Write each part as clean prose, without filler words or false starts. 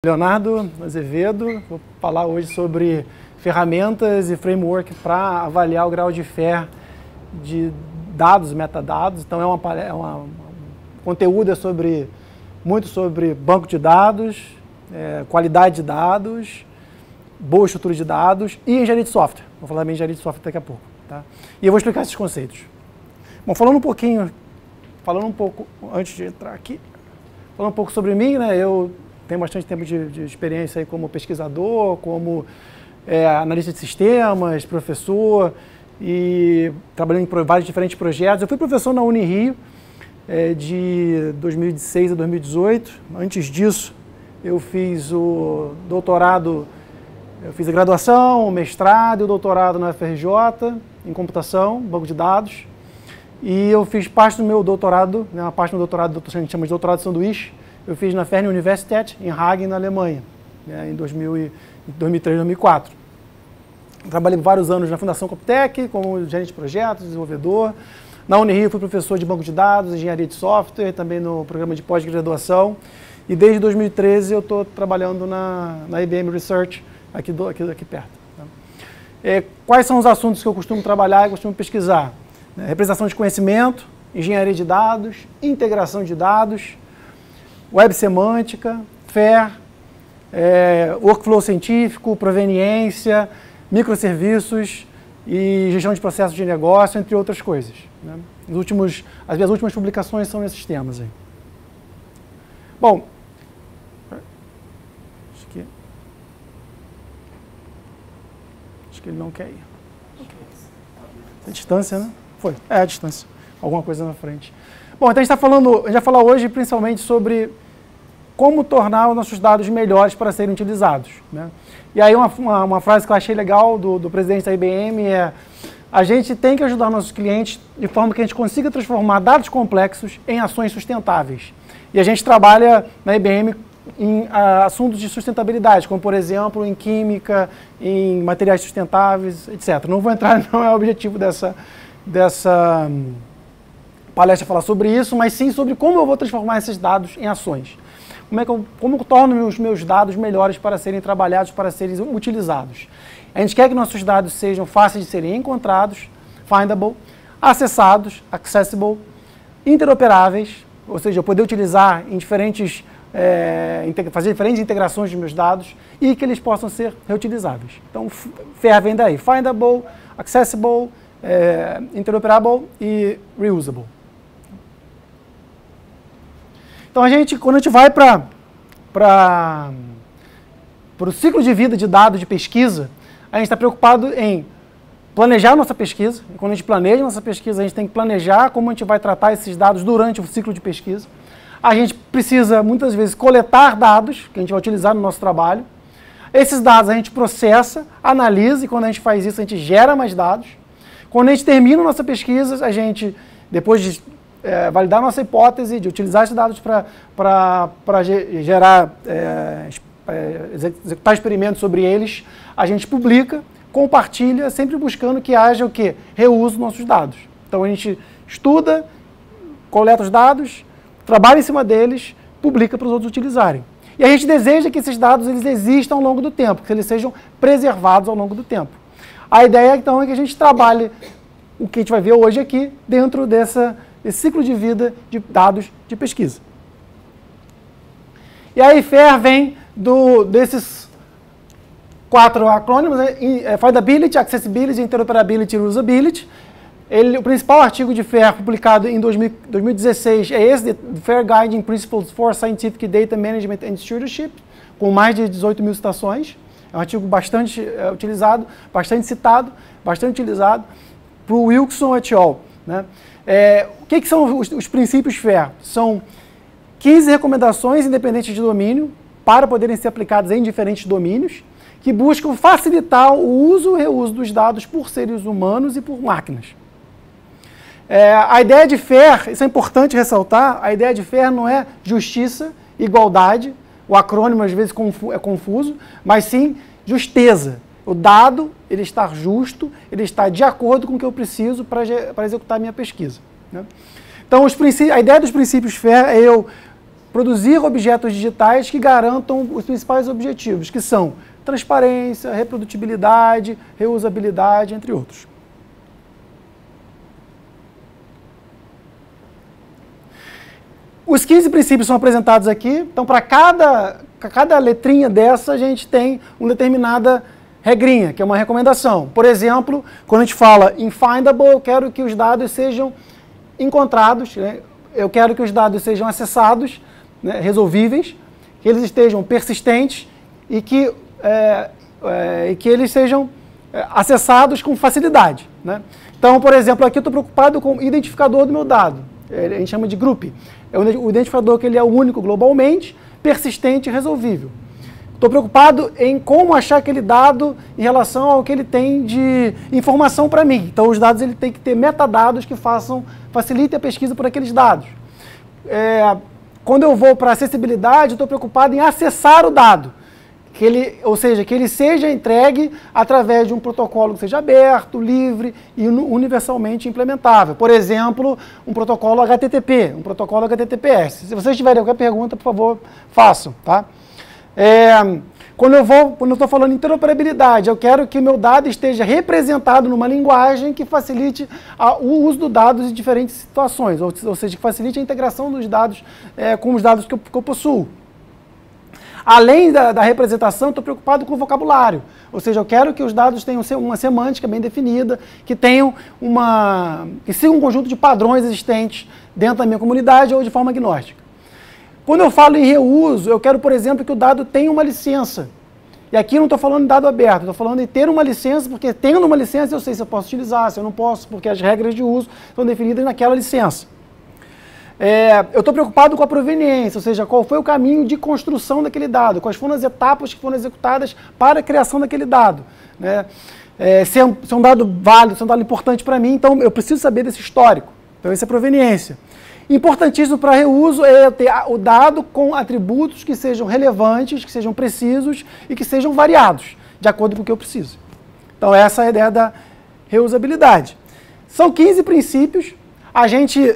Leonardo Azevedo, vou falar hoje sobre ferramentas e framework para avaliar o grau de FAIR de dados, metadados. Então conteúdo é muito sobre banco de dados, qualidade de dados, boa estrutura de dados e engenharia de software. Vou falar bem de engenharia de software daqui a pouco. Tá? E eu vou explicar esses conceitos. Bom, falando um pouco, antes de entrar aqui, falando um pouco sobre mim, né? Eu tenho bastante tempo de experiência aí como pesquisador, como analista de sistemas, professor, e trabalhando em vários diferentes projetos. Eu fui professor na Unirio de 2006 a 2018. Antes disso, eu fiz o doutorado, eu fiz a graduação, o mestrado e o doutorado na UFRJ, em computação, banco de dados. E eu fiz parte do meu doutorado, uma parte do meu doutorado, a gente chama de doutorado de sanduíche, eu fiz na Fernuniversität, em Hagen, na Alemanha, em 2003, 2004. Trabalhei vários anos na Fundação Coptec, como gerente de projetos, desenvolvedor. Na Unirio fui professor de banco de dados, engenharia de software, também no programa de pós-graduação. E desde 2013 eu estou trabalhando na IBM Research, aqui perto. Quais são os assuntos que eu costumo trabalhar e costumo pesquisar? Representação de conhecimento, engenharia de dados, integração de dados, web semântica, FAIR, workflow científico, proveniência, microserviços e gestão de processos de negócio, entre outras coisas. Né? As minhas últimas publicações são nesses temas aí. Bom, acho que ele não quer ir. A distância, né? Foi. A distância. Alguma coisa na frente. Bom, então a gente vai falar hoje principalmente sobre como tornar os nossos dados melhores para serem utilizados. Né? E aí uma frase que eu achei legal do presidente da IBM é: a gente tem que ajudar nossos clientes de forma que a gente consiga transformar dados complexos em ações sustentáveis. E a gente trabalha na IBM em assuntos de sustentabilidade, como por exemplo em química, em materiais sustentáveis, etc. Não vou entrar, não é o objetivo dessa palestra falar sobre isso, mas sim sobre como eu vou transformar esses dados em ações. Como eu torno os meus dados melhores para serem trabalhados, para serem utilizados. A gente quer que nossos dados sejam fáceis de serem encontrados, findable, acessados, accessible, interoperáveis, ou seja, eu poder utilizar em fazer diferentes integrações dos meus dados e que eles possam ser reutilizáveis. Então, FAIR vem daí, findable, accessible, interoperable e reusable. Então, quando a gente vai para o ciclo de vida de dados de pesquisa, a gente está preocupado em planejar a nossa pesquisa. E quando a gente planeja a nossa pesquisa, a gente tem que planejar como a gente vai tratar esses dados durante o ciclo de pesquisa. A gente precisa, muitas vezes, coletar dados que a gente vai utilizar no nosso trabalho. Esses dados a gente processa, analisa, e quando a gente faz isso, a gente gera mais dados. Quando a gente termina a nossa pesquisa, a gente, depois de validar a nossa hipótese, de utilizar esses dados para executar experimentos sobre eles, a gente publica, compartilha, sempre buscando que haja o quê? Reuso dos nossos dados. Então a gente estuda, coleta os dados, trabalha em cima deles, publica para os outros utilizarem. E a gente deseja que esses dados eles existam ao longo do tempo, que eles sejam preservados ao longo do tempo. A ideia, então, é que a gente trabalhe o que a gente vai ver hoje aqui dentro desse ciclo de vida de dados de pesquisa. E aí, FAIR vem desses 4 acrônimos, Findability, Accessibility, Interoperability e Reusability. O principal artigo de FAIR publicado em 2016 é esse, The FAIR Guiding Principles for Scientific Data Management and Stewardship, com mais de 18 mil citações. É um artigo bastante utilizado, bastante citado, bastante utilizado, para o Wilson et al. Né? O que são os princípios FAIR? São 15 recomendações independentes de domínio para poderem ser aplicadas em diferentes domínios, que buscam facilitar o uso e reuso dos dados por seres humanos e por máquinas. A ideia de FAIR, isso é importante ressaltar, a ideia de FAIR não é justiça, igualdade, o acrônimo às vezes é confuso, mas sim justeza. O dado, ele está justo, ele está de acordo com o que eu preciso para executar a minha pesquisa. Né? Então, a ideia dos princípios FAIR é eu produzir objetos digitais que garantam os principais objetivos, que são transparência, reprodutibilidade, reusabilidade, entre outros. Os 15 princípios são apresentados aqui, então para cada letrinha dessa a gente tem uma determinada regrinha, que é uma recomendação. Por exemplo, quando a gente fala em findable, eu quero que os dados sejam encontrados, né? Eu quero que os dados sejam acessados, né, resolvíveis, que eles estejam persistentes e que eles sejam acessados com facilidade, né? Então, por exemplo, aqui eu estou preocupado com o identificador do meu dado. A gente chama de group. É o identificador que ele é único globalmente, persistente e resolvível. Estou preocupado em como achar aquele dado em relação ao que ele tem de informação para mim. Então, os dados ele tem que ter metadados que facilitem a pesquisa por aqueles dados. Quando eu vou para acessibilidade, estou preocupado em acessar o dado. Ou seja, que ele seja entregue através de um protocolo que seja aberto, livre e universalmente implementável. Por exemplo, um protocolo HTTP, um protocolo HTTPS. Se vocês tiverem qualquer pergunta, por favor, façam, tá? Quando eu estou falando em interoperabilidade, eu quero que o meu dado esteja representado numa linguagem que facilite o uso dos dados em diferentes situações, ou seja, que facilite a integração dos dados com os dados que eu possuo. Além da representação, estou preocupado com o vocabulário. Ou seja, eu quero que os dados tenham uma semântica bem definida, que sigam um conjunto de padrões existentes dentro da minha comunidade ou de forma agnóstica. Quando eu falo em reuso, eu quero, por exemplo, que o dado tenha uma licença. E aqui eu não estou falando de dado aberto, estou falando em ter uma licença, porque tendo uma licença eu sei se eu posso utilizar, se eu não posso, porque as regras de uso estão definidas naquela licença. Eu estou preocupado com a proveniência, ou seja, qual foi o caminho de construção daquele dado, quais foram as etapas que foram executadas para a criação daquele dado, né? Se é um dado válido, se é um dado importante para mim, então eu preciso saber desse histórico. Então, isso é proveniência. Importantíssimo para reuso é ter o dado com atributos que sejam relevantes, que sejam precisos e que sejam variados, de acordo com o que eu preciso. Então, essa é a ideia da reusabilidade. São 15 princípios, a gente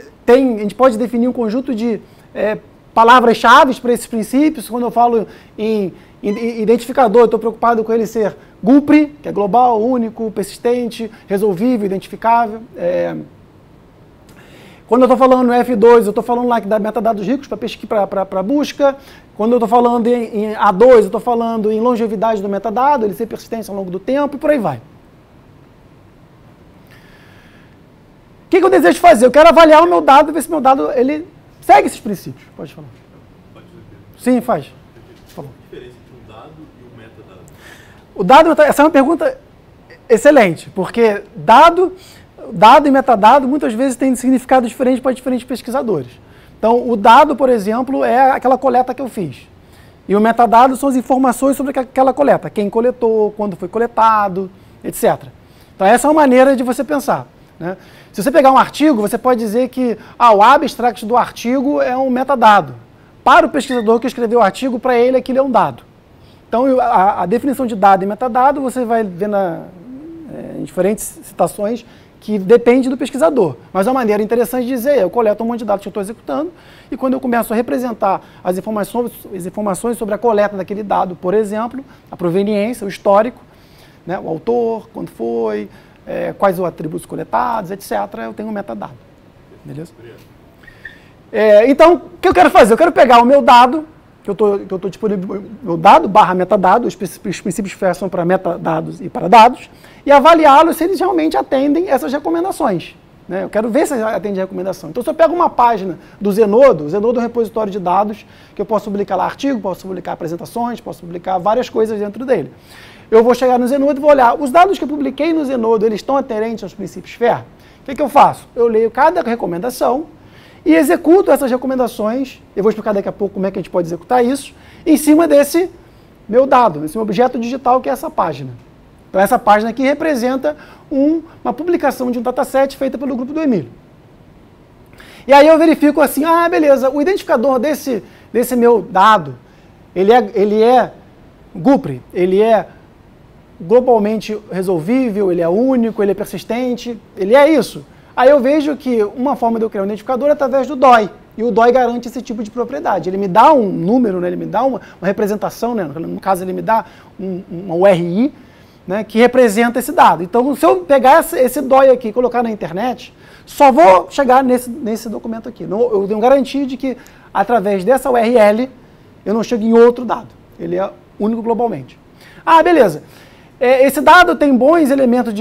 pode definir um conjunto de palavras-chave para esses princípios. Quando eu falo em identificador, eu estou preocupado com ele ser GUPRI, que é global, único, persistente, resolvível, identificável. Quando eu estou falando no F2, eu estou falando lá que dá metadados ricos para busca. Quando eu estou falando em A2, eu estou falando em longevidade do metadado, ele ser persistente ao longo do tempo e por aí vai. O que eu desejo fazer? Eu quero avaliar o meu dado, ver se meu dado ele segue esses princípios. Pode falar. Pode fazer. Sim, faz. Qual a diferença entre um dado e um metadado? Essa é uma pergunta excelente, porque dado e metadado muitas vezes têm significado diferente para diferentes pesquisadores. Então, o dado, por exemplo, é aquela coleta que eu fiz. E o metadado são as informações sobre aquela coleta, quem coletou, quando foi coletado, etc. Então, essa é uma maneira de você pensar, né? Se você pegar um artigo, você pode dizer que o abstract do artigo é um metadado. Para o pesquisador que escreveu o artigo, para ele aquilo é um dado. Então, a definição de dado e metadado, você vai ver em diferentes citações que depende do pesquisador. Mas é uma maneira interessante de dizer, eu coleto um monte de dados que eu estou executando, e quando eu começo a representar as informações sobre a coleta daquele dado, por exemplo, a proveniência, o histórico, né, o autor, quando foi, quais os atributos coletados, etc., eu tenho um metadado. Beleza? Então, o que eu quero fazer? Eu quero pegar o meu dado, que eu estou disponível, meu dado / metadado, os princípios FAIR são para metadados e para dados, e avaliá-los se eles realmente atendem essas recomendações, né? Eu quero ver se eles atendem a recomendação. Então, se eu pego uma página do Zenodo, o Zenodo é um repositório de dados, que eu posso publicar lá artigo, posso publicar apresentações, posso publicar várias coisas dentro dele. Eu vou chegar no Zenodo e vou olhar, os dados que eu publiquei no Zenodo, eles estão aderentes aos princípios FAIR? O que eu faço? Eu leio cada recomendação e executo essas recomendações, eu vou explicar daqui a pouco como é que a gente pode executar isso, em cima desse meu dado, esse meu objeto digital que é essa página. Então essa página aqui representa uma publicação de um dataset feita pelo grupo do Emílio. E aí eu verifico assim, beleza, o identificador desse meu dado, ele é GUPRI, ele é globalmente resolvível, ele é único, ele é persistente, ele é isso. Aí eu vejo que uma forma de eu criar um identificador é através do DOI. E o DOI garante esse tipo de propriedade. Ele me dá um número, né? Ele me dá uma representação, né? No caso ele me dá uma URI, né? Que representa esse dado. Então, se eu pegar esse DOI aqui e colocar na internet, só vou chegar nesse documento aqui. Eu tenho garantia de que, através dessa URL, eu não chego em outro dado. Ele é único globalmente. Ah, beleza. Esse dado tem bons elementos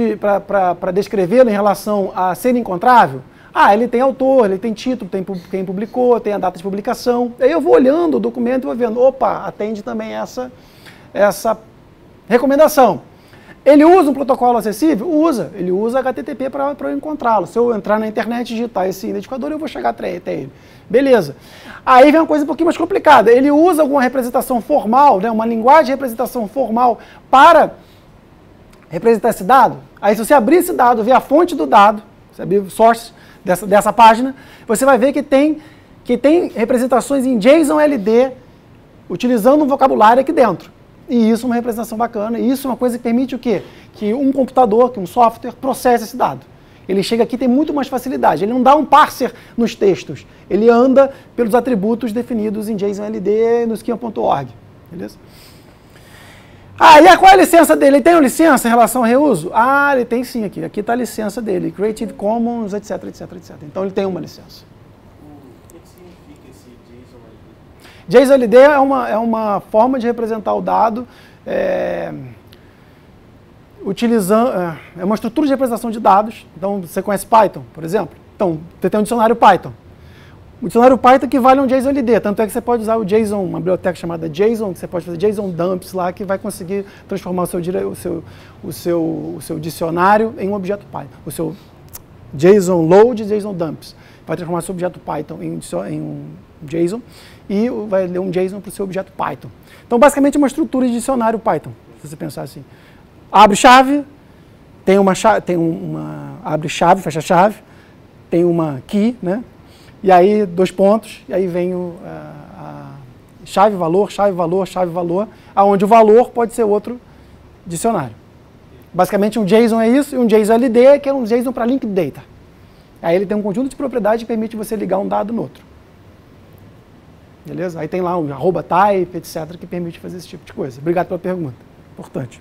para descrevê-lo em relação a ser encontrável? Ah, ele tem autor, ele tem título, tem quem publicou, tem a data de publicação. Aí eu vou olhando o documento e vou vendo, opa, atende também essa recomendação. Ele usa um protocolo acessível? Usa. Ele usa HTTP para eu encontrá-lo. Se eu entrar na internet e digitar esse identificador, eu vou chegar até ele. Beleza. Aí vem uma coisa um pouquinho mais complicada. Ele usa alguma representação formal, né, uma linguagem de representação formal para representar esse dado? Aí se você abrir esse dado, ver a fonte do dado, você abrir o source dessa página, você vai ver que tem representações em JSON LD, utilizando um vocabulário aqui dentro. E isso é uma representação bacana, e isso é uma coisa que permite o quê? Que um computador, que um software, processe esse dado. Ele chega aqui e tem muito mais facilidade. Ele não dá um parser nos textos, ele anda pelos atributos definidos em JSON LD no schema.org. Beleza? Ah, e qual é a licença dele? Ele tem uma licença em relação ao reuso? Ah, ele tem sim aqui. Aqui está a licença dele, Creative Commons, etc, etc, etc. Então ele tem uma licença. O que significa esse JSON LD? JSON LD é uma forma de representar o dado utilizando... É uma estrutura de representação de dados. Então, você conhece Python, por exemplo? Então, você tem um dicionário Python. O dicionário Python equivale a um JSON LD, tanto é que você pode usar o JSON, uma biblioteca chamada JSON, que você pode fazer JSON dumps lá, que vai conseguir transformar o seu dicionário em um objeto Python. O seu JSON load e JSON dumps. Vai transformar o seu objeto Python em um JSON e vai ler um JSON para o seu objeto Python. Então, basicamente, é uma estrutura de dicionário Python, se você pensar assim. Abre chave, abre chave, fecha chave, tem uma key, né? E aí, 2 pontos, e aí vem a chave, valor, chave, valor, chave, valor, aonde o valor pode ser outro dicionário. Basicamente, um JSON é isso, e um JSON LD, que é um JSON para linked data. Aí ele tem um conjunto de propriedades que permite você ligar um dado no outro. Beleza? Aí tem lá um @type, etc., que permite fazer esse tipo de coisa. Obrigado pela pergunta. Importante.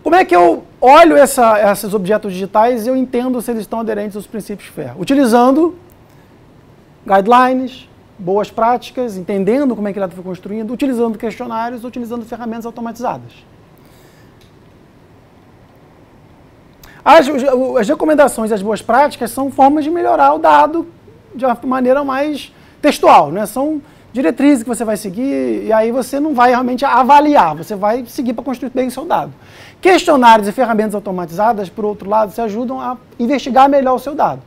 Como é que eu olho esses objetos digitais e eu entendo se eles estão aderentes aos princípios FAIR? Utilizando guidelines, boas práticas, entendendo como é que ele foi construindo, utilizando questionários, utilizando ferramentas automatizadas. As recomendações e as boas práticas são formas de melhorar o dado de uma maneira mais textual, né? São diretrizes que você vai seguir e aí você não vai realmente avaliar, você vai seguir para construir bem o seu dado. Questionários e ferramentas automatizadas, por outro lado, se ajudam a investigar melhor o seu dado.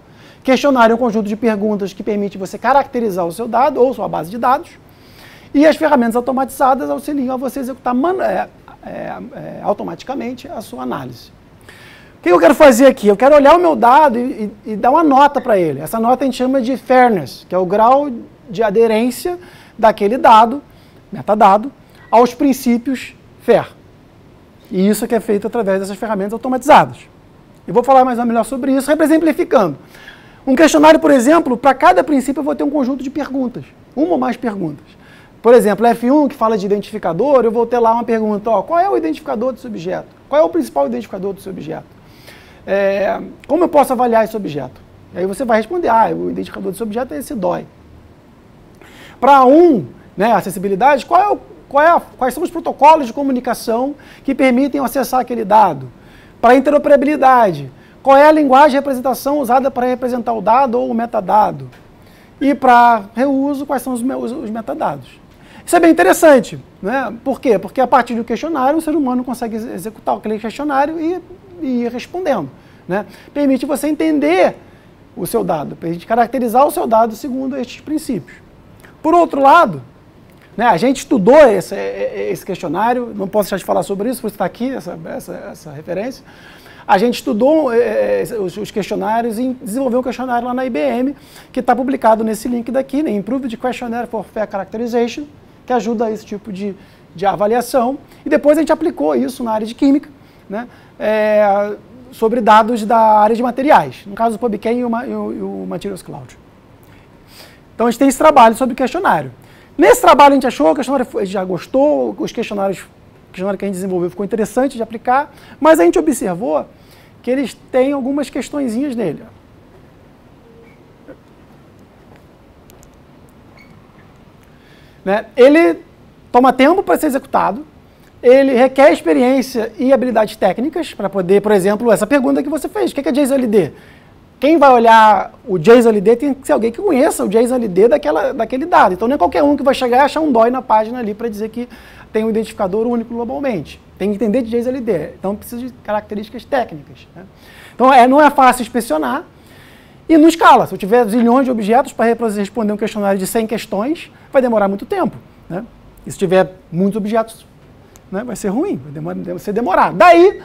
Questionário é um conjunto de perguntas que permite você caracterizar o seu dado ou sua base de dados. E as ferramentas automatizadas auxiliam a você executar automaticamente a sua análise. O que eu quero fazer aqui? Eu quero olhar o meu dado e dar uma nota para ele. Essa nota a gente chama de fairness, que é o grau de aderência daquele dado, metadado, aos princípios FAIR. E isso que é feito através dessas ferramentas automatizadas. Eu vou falar mais ou menos sobre isso, exemplificando. Um questionário, por exemplo, para cada princípio eu vou ter um conjunto de perguntas, uma ou mais perguntas. Por exemplo, F1, que fala de identificador, eu vou ter lá uma pergunta, ó, qual é o identificador desse objeto? Qual é o principal identificador desse objeto? Como eu posso avaliar esse objeto? E aí você vai responder, o identificador desse objeto é esse DOI. Para acessibilidade, quais são os protocolos de comunicação que permitem acessar aquele dado? Para interoperabilidade, qual é a linguagem de representação usada para representar o dado ou o metadado? E para reuso, quais são os metadados? Isso é bem interessante, né? Por quê? Porque a partir do questionário, o ser humano consegue executar aquele questionário e ir respondendo, né? Permite você entender o seu dado, permite caracterizar o seu dado segundo estes princípios. Por outro lado, né, a gente estudou esse questionário, não posso deixar de falar sobre isso, por isso está aqui essa referência. A gente estudou os questionários e desenvolveu um questionário lá na IBM, que está publicado nesse link daqui, né, Improved Questionnaire for Fair Characterization, que ajuda a esse tipo de avaliação. E depois a gente aplicou isso na área de química, né, sobre dados da área de materiais, no caso o PubChem e o Materials Cloud. Então a gente tem esse trabalho sobre questionário. Nesse trabalho a gente achou, o questionário a gente já gostou, os questionários, o questionário que a gente desenvolveu ficou interessante de aplicar, mas a gente observou que eles têm algumas questõezinhas nele. Né? Ele toma tempo para ser executado, ele requer experiência e habilidades técnicas para poder, por exemplo, essa pergunta que você fez, o que é JSON-LD? Quem vai olhar o JSON-LD tem que ser alguém que conheça o JSON-LD daquele dado. Então não é qualquer um que vai chegar e achar um DOI na página ali para dizer que tem um identificador único globalmente. Tem que entender de JSON-LD, então precisa de características técnicas. Né? Então não é fácil inspecionar. E não escala. Se eu tiver zilhões de objetos para responder um questionário de 100 questões, vai demorar muito tempo. Né? E se tiver muitos objetos, né, vai ser ruim, vai ser demorado. Daí,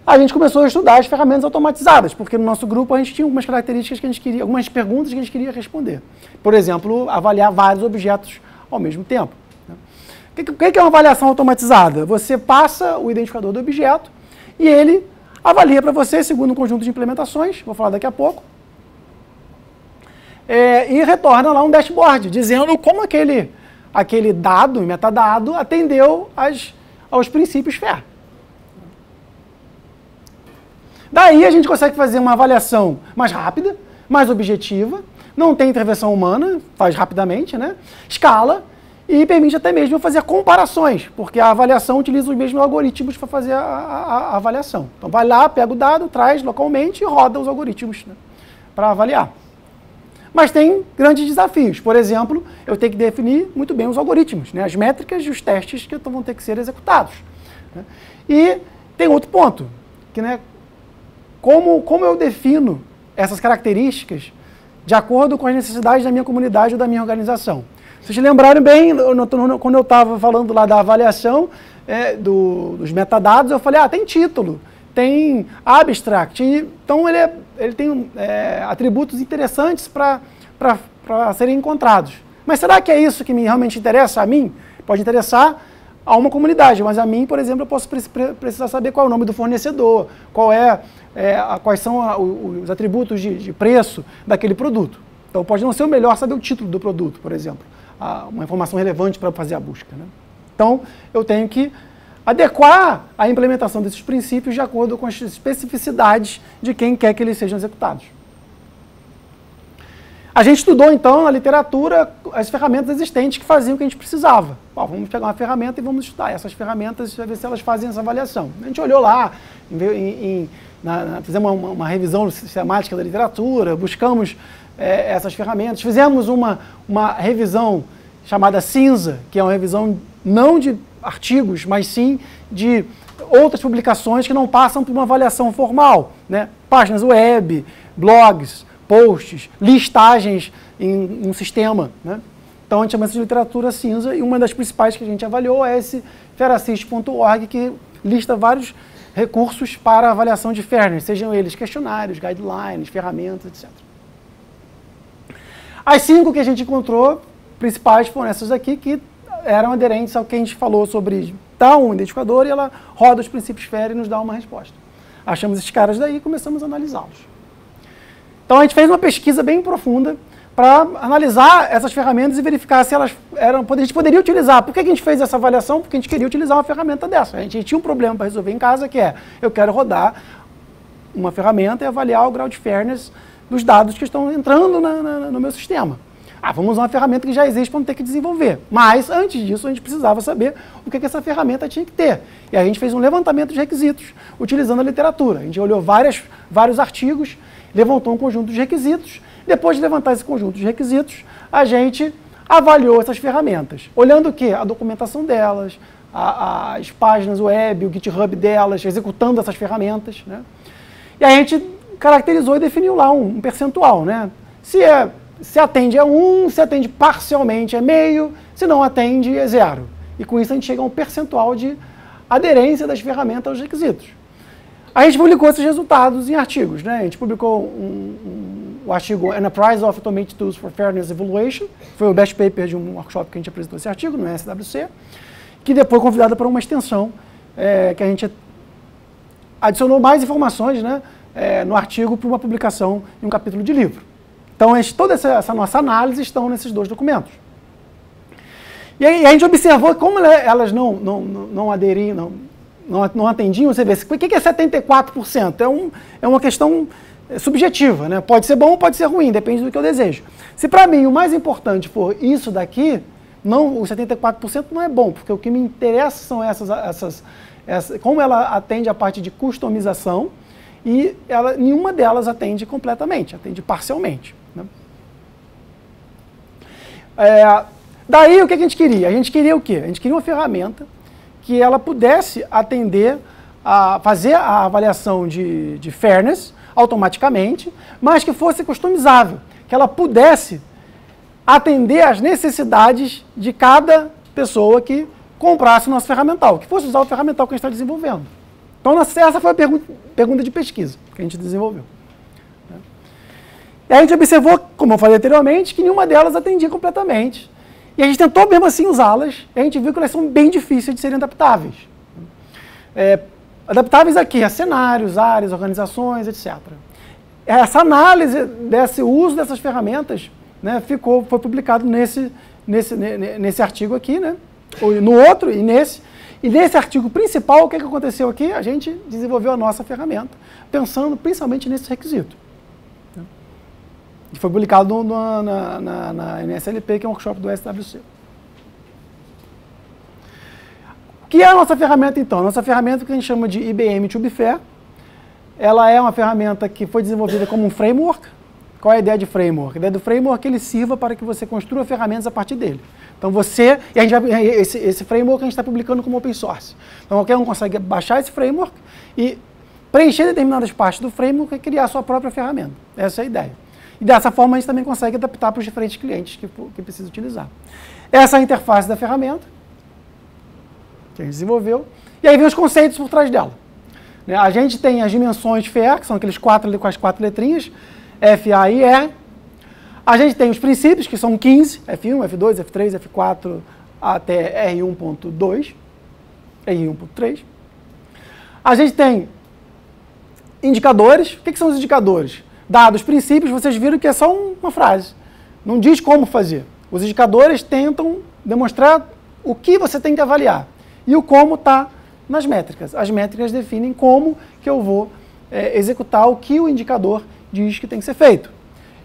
a gente começou a estudar as ferramentas automatizadas, porque no nosso grupo a gente tinha algumas características que a gente queria, algumas perguntas que a gente queria responder. Por exemplo, avaliar vários objetos ao mesmo tempo. Né? O que é uma avaliação automatizada? Você passa o identificador do objeto e ele avalia para você, segundo um conjunto de implementações, vou falar daqui a pouco, e retorna lá um dashboard, dizendo como aquele dado, metadado, atendeu aos princípios FAIR. Daí a gente consegue fazer uma avaliação mais rápida, mais objetiva, não tem intervenção humana, faz rapidamente, né? Escala e permite até mesmo fazer comparações, porque a avaliação utiliza os mesmos algoritmos para fazer a avaliação. Então vai lá, pega o dado, traz localmente e roda os algoritmos, né, para avaliar. Mas tem grandes desafios. Por exemplo, eu tenho que definir muito bem os algoritmos, né, as métricas e os testes que vão ter que ser executados. Né? E tem outro ponto, que, né, como eu defino essas características de acordo com as necessidades da minha comunidade ou da minha organização. Se vocês lembrarem bem, quando eu estava falando lá da avaliação dos metadados, eu falei, tem título, tem abstract, então ele tem atributos interessantes para serem encontrados. Mas será que é isso que realmente interessa a mim? Pode interessar a uma comunidade, mas a mim, por exemplo, eu posso precisar saber qual é o nome do fornecedor, quais são os atributos de preço daquele produto. Então pode não ser o melhor saber o título do produto, por exemplo, uma informação relevante para fazer a busca. Né? Então eu tenho que adequar a implementação desses princípios de acordo com as especificidades de quem quer que eles sejam executados. A gente estudou, então, na literatura, as ferramentas existentes que faziam o que a gente precisava. Vamos pegar uma ferramenta e vamos estudar essas ferramentas e ver se elas fazem essa avaliação. A gente olhou lá, fizemos uma revisão sistemática da literatura, buscamos essas ferramentas, fizemos uma revisão chamada cinza, que é uma revisão não de artigos, mas sim de outras publicações que não passam por uma avaliação formal, né? Páginas web, blogs, posts, listagens em um sistema. Né? Então a gente chama isso de literatura cinza e uma das principais que a gente avaliou é esse fairassist.org, que lista vários recursos para avaliação de fairness, sejam eles questionários, guidelines, ferramentas, etc. As 5 que a gente encontrou principais foram essas aqui, que eram aderentes ao que a gente falou sobre dar um identificador e ela roda os princípios FAIR e nos dá uma resposta. Achamos esses caras daí e começamos a analisá-los. Então a gente fez uma pesquisa bem profunda para analisar essas ferramentas e verificar se elas a gente poderia utilizar. Por que a gente fez essa avaliação? Porque a gente queria utilizar uma ferramenta dessa. A gente tinha um problema para resolver em casa, que eu quero rodar uma ferramenta e avaliar o grau de fairness dos dados que estão entrando no meu sistema. Vamos usar uma ferramenta que já existe para não ter que desenvolver. Mas, antes disso, a gente precisava saber o que essa ferramenta tinha que ter. E a gente fez um levantamento de requisitos, utilizando a literatura. A gente olhou vários artigos, levantou um conjunto de requisitos. Depois de levantar esse conjunto de requisitos, a gente avaliou essas ferramentas. Olhando o quê? A documentação delas, as páginas web, o GitHub delas, executando essas ferramentas. Né? E a gente caracterizou e definiu lá um percentual. Né? Se atende é 1, se atende parcialmente é meio, se não atende é 0. E com isso a gente chega a um percentual de aderência das ferramentas aos requisitos. A gente publicou esses resultados em artigos. Né? A gente publicou o artigo Enterprise of Automated Tools for Fairness Evaluation, foi o best paper de um workshop que a gente apresentou esse artigo no SWC, que depois convidado para uma extensão que a gente adicionou mais informações, né, no artigo para uma publicação em um capítulo de livro. Então, toda essa nossa análise estão nesses dois documentos. E aí a gente observou como elas não aderiam, não atendiam. Você vê, o que é 74%? É uma questão subjetiva, né? Pode ser bom ou pode ser ruim, depende do que eu desejo. Se para mim o mais importante for isso daqui, não, o 74% não é bom, porque o que me interessa são essas como ela atende a parte de customização, e nenhuma delas atende completamente, atende parcialmente, né? Daí o que a gente queria? A gente queria o quê? A gente queria uma ferramenta que ela pudesse atender fazer a avaliação de fairness automaticamente, mas que fosse customizável, que ela pudesse atender às necessidades de cada pessoa que comprasse o nosso ferramental, que fosse usar o ferramental que a gente está desenvolvendo. Então essa foi a pergunta de pesquisa que a gente desenvolveu. E a gente observou, como eu falei anteriormente, que nenhuma delas atendia completamente. E a gente tentou mesmo assim usá-las, e a gente viu que elas são bem difíceis de serem adaptáveis. Adaptáveis aqui a cenários, áreas, organizações, etc. Essa análise desse uso dessas ferramentas, né, foi publicado nesse artigo aqui, né, no outro e nesse. E nesse artigo principal, o que aconteceu aqui? A gente desenvolveu a nossa ferramenta, pensando principalmente nesse requisito. E foi publicado na NSLP, que é um workshop do SWC. O que é a nossa ferramenta, então? A nossa ferramenta que a gente chama de IBM TubeFair, ela é uma ferramenta que foi desenvolvida como um framework. Qual é a ideia de framework? A ideia do framework é que ele sirva para que você construa ferramentas a partir dele. Então esse framework a gente está publicando como open source. Então qualquer um consegue baixar esse framework e preencher determinadas partes do framework e criar a sua própria ferramenta. Essa é a ideia. E dessa forma a gente também consegue adaptar para os diferentes clientes que precisa utilizar. Essa é a interface da ferramenta que a gente desenvolveu. E aí vem os conceitos por trás dela. A gente tem as dimensões FAIR, que são aqueles com as 4 letrinhas, F, A e E. A gente tem os princípios, que são 15, F1, F2, F3, F4, até R1.2, R1.3. A gente tem indicadores. O que são os indicadores? Dados, princípios, vocês viram que é só uma frase. Não diz como fazer. Os indicadores tentam demonstrar o que você tem que avaliar. E o como está nas métricas. As métricas definem como que eu vou executar o que o indicador diz que tem que ser feito.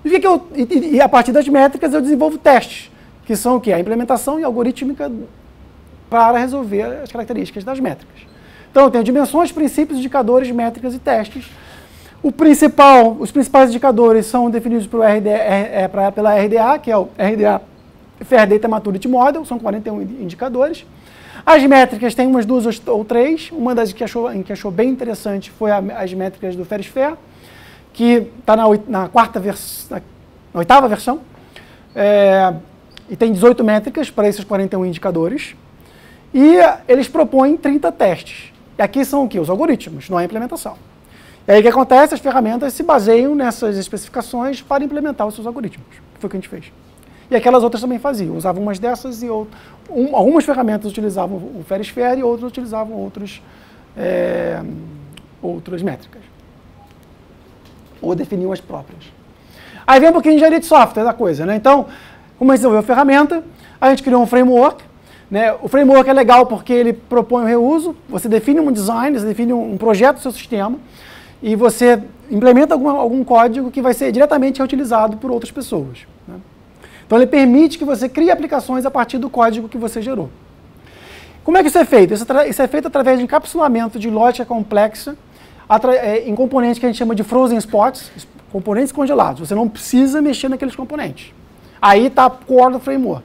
E a partir das métricas eu desenvolvo testes, que são o quê? A implementação e algorítmica para resolver as características das métricas. Então eu tenho dimensões, princípios, indicadores, métricas e testes. Os principais indicadores são definidos pela RDA, que é o RDA Fair Data Maturity Model, são 41 indicadores. As métricas tem umas 2 ou 3, uma das que achou bem interessante foi as métricas do Fair, que está na 8ª versão, e tem 18 métricas para esses 41 indicadores, e eles propõem 30 testes. E aqui são o quê? Os algoritmos, não a implementação. E aí o que acontece? As ferramentas se baseiam nessas especificações para implementar os seus algoritmos. Foi o que a gente fez. E aquelas outras também faziam, usavam umas dessas e algumas ferramentas utilizavam o Fair e outras utilizavam outras métricas. Ou definiam as próprias. Aí vem um pouquinho de engenharia de software da coisa, né? Então, como a gente desenvolveu a ferramenta, a gente criou um framework, né? O framework é legal porque ele propõe o reuso, você define um design, você define um projeto do seu sistema, e você implementa algum código que vai ser diretamente reutilizado por outras pessoas, né? Então ele permite que você crie aplicações a partir do código que você gerou. Como é que isso é feito? Isso é feito através de encapsulamento de lógica complexa em componentes que a gente chama de frozen spots, componentes congelados. Você não precisa mexer naqueles componentes. Aí está a core do framework.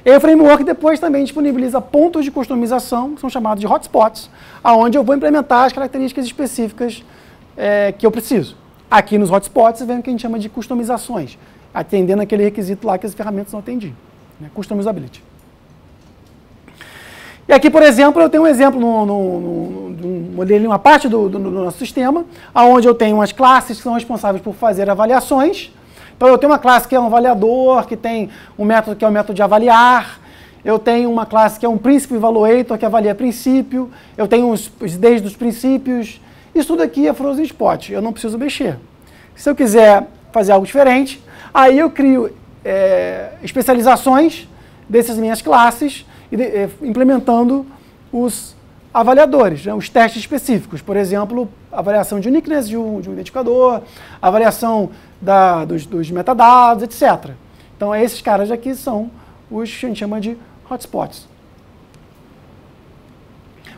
E o framework depois também disponibiliza pontos de customização, que são chamados de hotspots, onde eu vou implementar as características específicas que eu preciso. Aqui nos hotspots vem o que a gente chama de customizações, atendendo aquele requisito lá que as ferramentas não atendiam, né? Customizability. E aqui, por exemplo, eu tenho um exemplo no modelo, uma parte do nosso sistema, onde eu tenho umas classes que são responsáveis por fazer avaliações. Então eu tenho uma classe que é um avaliador, que tem um método que é o método de avaliar, eu tenho uma classe que é um Principal Evaluator, que avalia princípio, eu tenho os IDs dos princípios, Isso daqui é frozen spot, eu não preciso mexer. Se eu quiser fazer algo diferente, aí eu crio especializações dessas minhas classes, implementando os avaliadores, né, os testes específicos. Por exemplo, avaliação de uniqueness de um identificador, avaliação dos metadados, etc. Então, esses caras aqui são os que a gente chama de hotspots.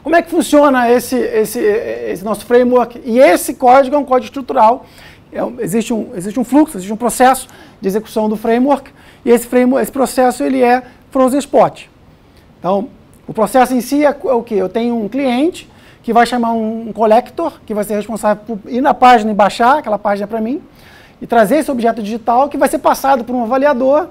Como é que funciona esse nosso framework? E esse código é um código estrutural. Existe um fluxo, existe um processo de execução do framework, e esse processo ele é frozen spot. Então, o processo em si é o quê? Eu tenho um cliente que vai chamar um collector, que vai ser responsável por ir na página e baixar aquela página para mim, e trazer esse objeto digital que vai ser passado por um avaliador,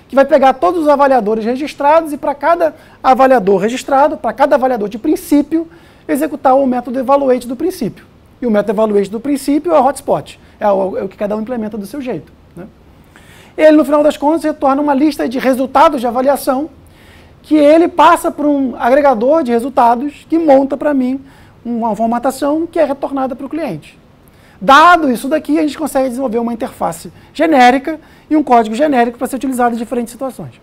que vai pegar todos os avaliadores registrados e para cada avaliador registrado, para cada avaliador de princípio, executar o método evaluate do princípio. E o método evaluate do princípio é o hotspot, é o que cada um implementa do seu jeito, né? Ele, no final das contas, retorna uma lista de resultados de avaliação que ele passa para um agregador de resultados que monta para mim uma formatação que é retornada para o cliente. Dado isso daqui, a gente consegue desenvolver uma interface genérica e um código genérico para ser utilizado em diferentes situações.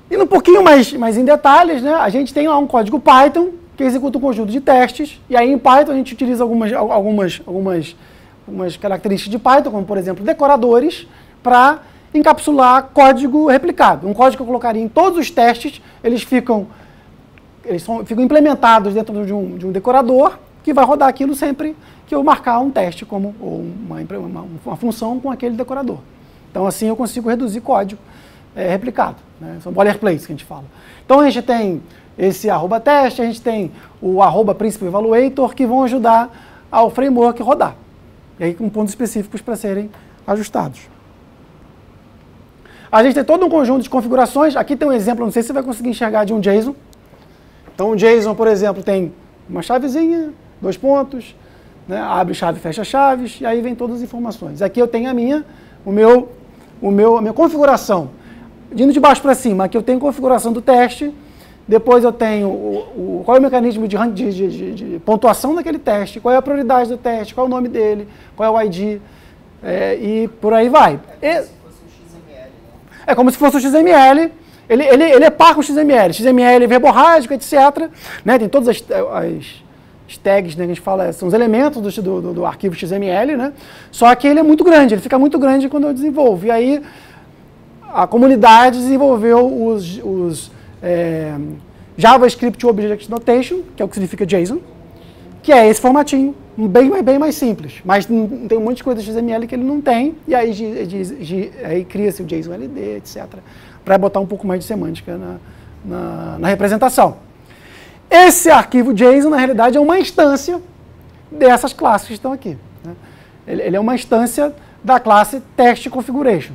Indo um pouquinho mais em detalhes, né, a gente tem lá um código Python que executa um conjunto de testes, e aí em Python a gente utiliza algumas características de Python, como por exemplo decoradores, para encapsular código replicado. Um código que eu colocaria em todos os testes, eles ficam implementados dentro de um decorador, que vai rodar aquilo sempre que eu marcar um teste ou uma função com aquele decorador. Então assim eu consigo reduzir código replicado, né? São boilerplates que a gente fala. Então a gente tem esse @teste, a gente tem o @principal evaluator, que vão ajudar ao framework rodar. E aí com pontos específicos para serem ajustados. A gente tem todo um conjunto de configurações. Aqui tem um exemplo, não sei se você vai conseguir enxergar, de um JSON. Então o JSON, por exemplo, tem uma chavezinha, 2 pontos, né, abre chave, fecha chaves, e aí vem todas as informações. Aqui eu tenho a minha configuração. Indo de baixo para cima, aqui eu tenho a configuração do teste, depois eu tenho qual é o mecanismo de pontuação daquele teste, qual é a prioridade do teste, qual é o nome dele, qual é o ID, e por aí vai. É como se fosse o XML. Ele é par com o XML. XML é verborrágico, etc. Né? Tem todas as tags, né, que a gente fala, são os elementos do arquivo XML, né? Só que ele é muito grande, ele fica muito grande quando eu desenvolvo. E aí a comunidade desenvolveu os JavaScript Object Notation, que é o que significa JSON, que é esse formatinho, bem mais simples. Mas tem um monte de coisa de XML que ele não tem, e aí cria-se o JSON LD, etc., para botar um pouco mais de semântica na representação. Esse arquivo JSON, na realidade, é uma instância dessas classes que estão aqui, né? Ele é uma instância da classe test configuration.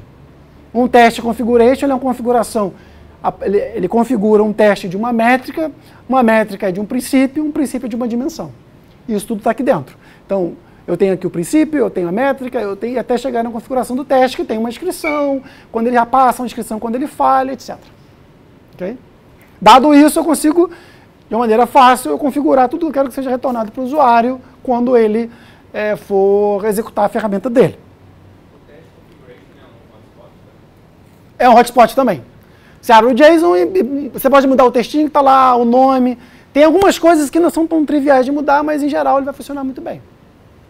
Um test configuration é uma configuração, ele configura um teste de uma métrica é de um princípio é de uma dimensão. Isso tudo está aqui dentro. Então, eu tenho aqui o princípio, eu tenho a métrica, eu tenho até chegar na configuração do teste, que tem uma inscrição, quando ele já passa, uma inscrição quando ele falha, etc. Okay? Dado isso, eu consigo, de uma maneira fácil, eu configurar tudo que eu quero que seja retornado para o usuário quando ele for executar a ferramenta dele. O teste configuration é um hotspot? É um hotspot também. Você abre o JSON e você pode mudar o textinho, que está lá, o nome. Tem algumas coisas que não são tão triviais de mudar, mas em geral ele vai funcionar muito bem.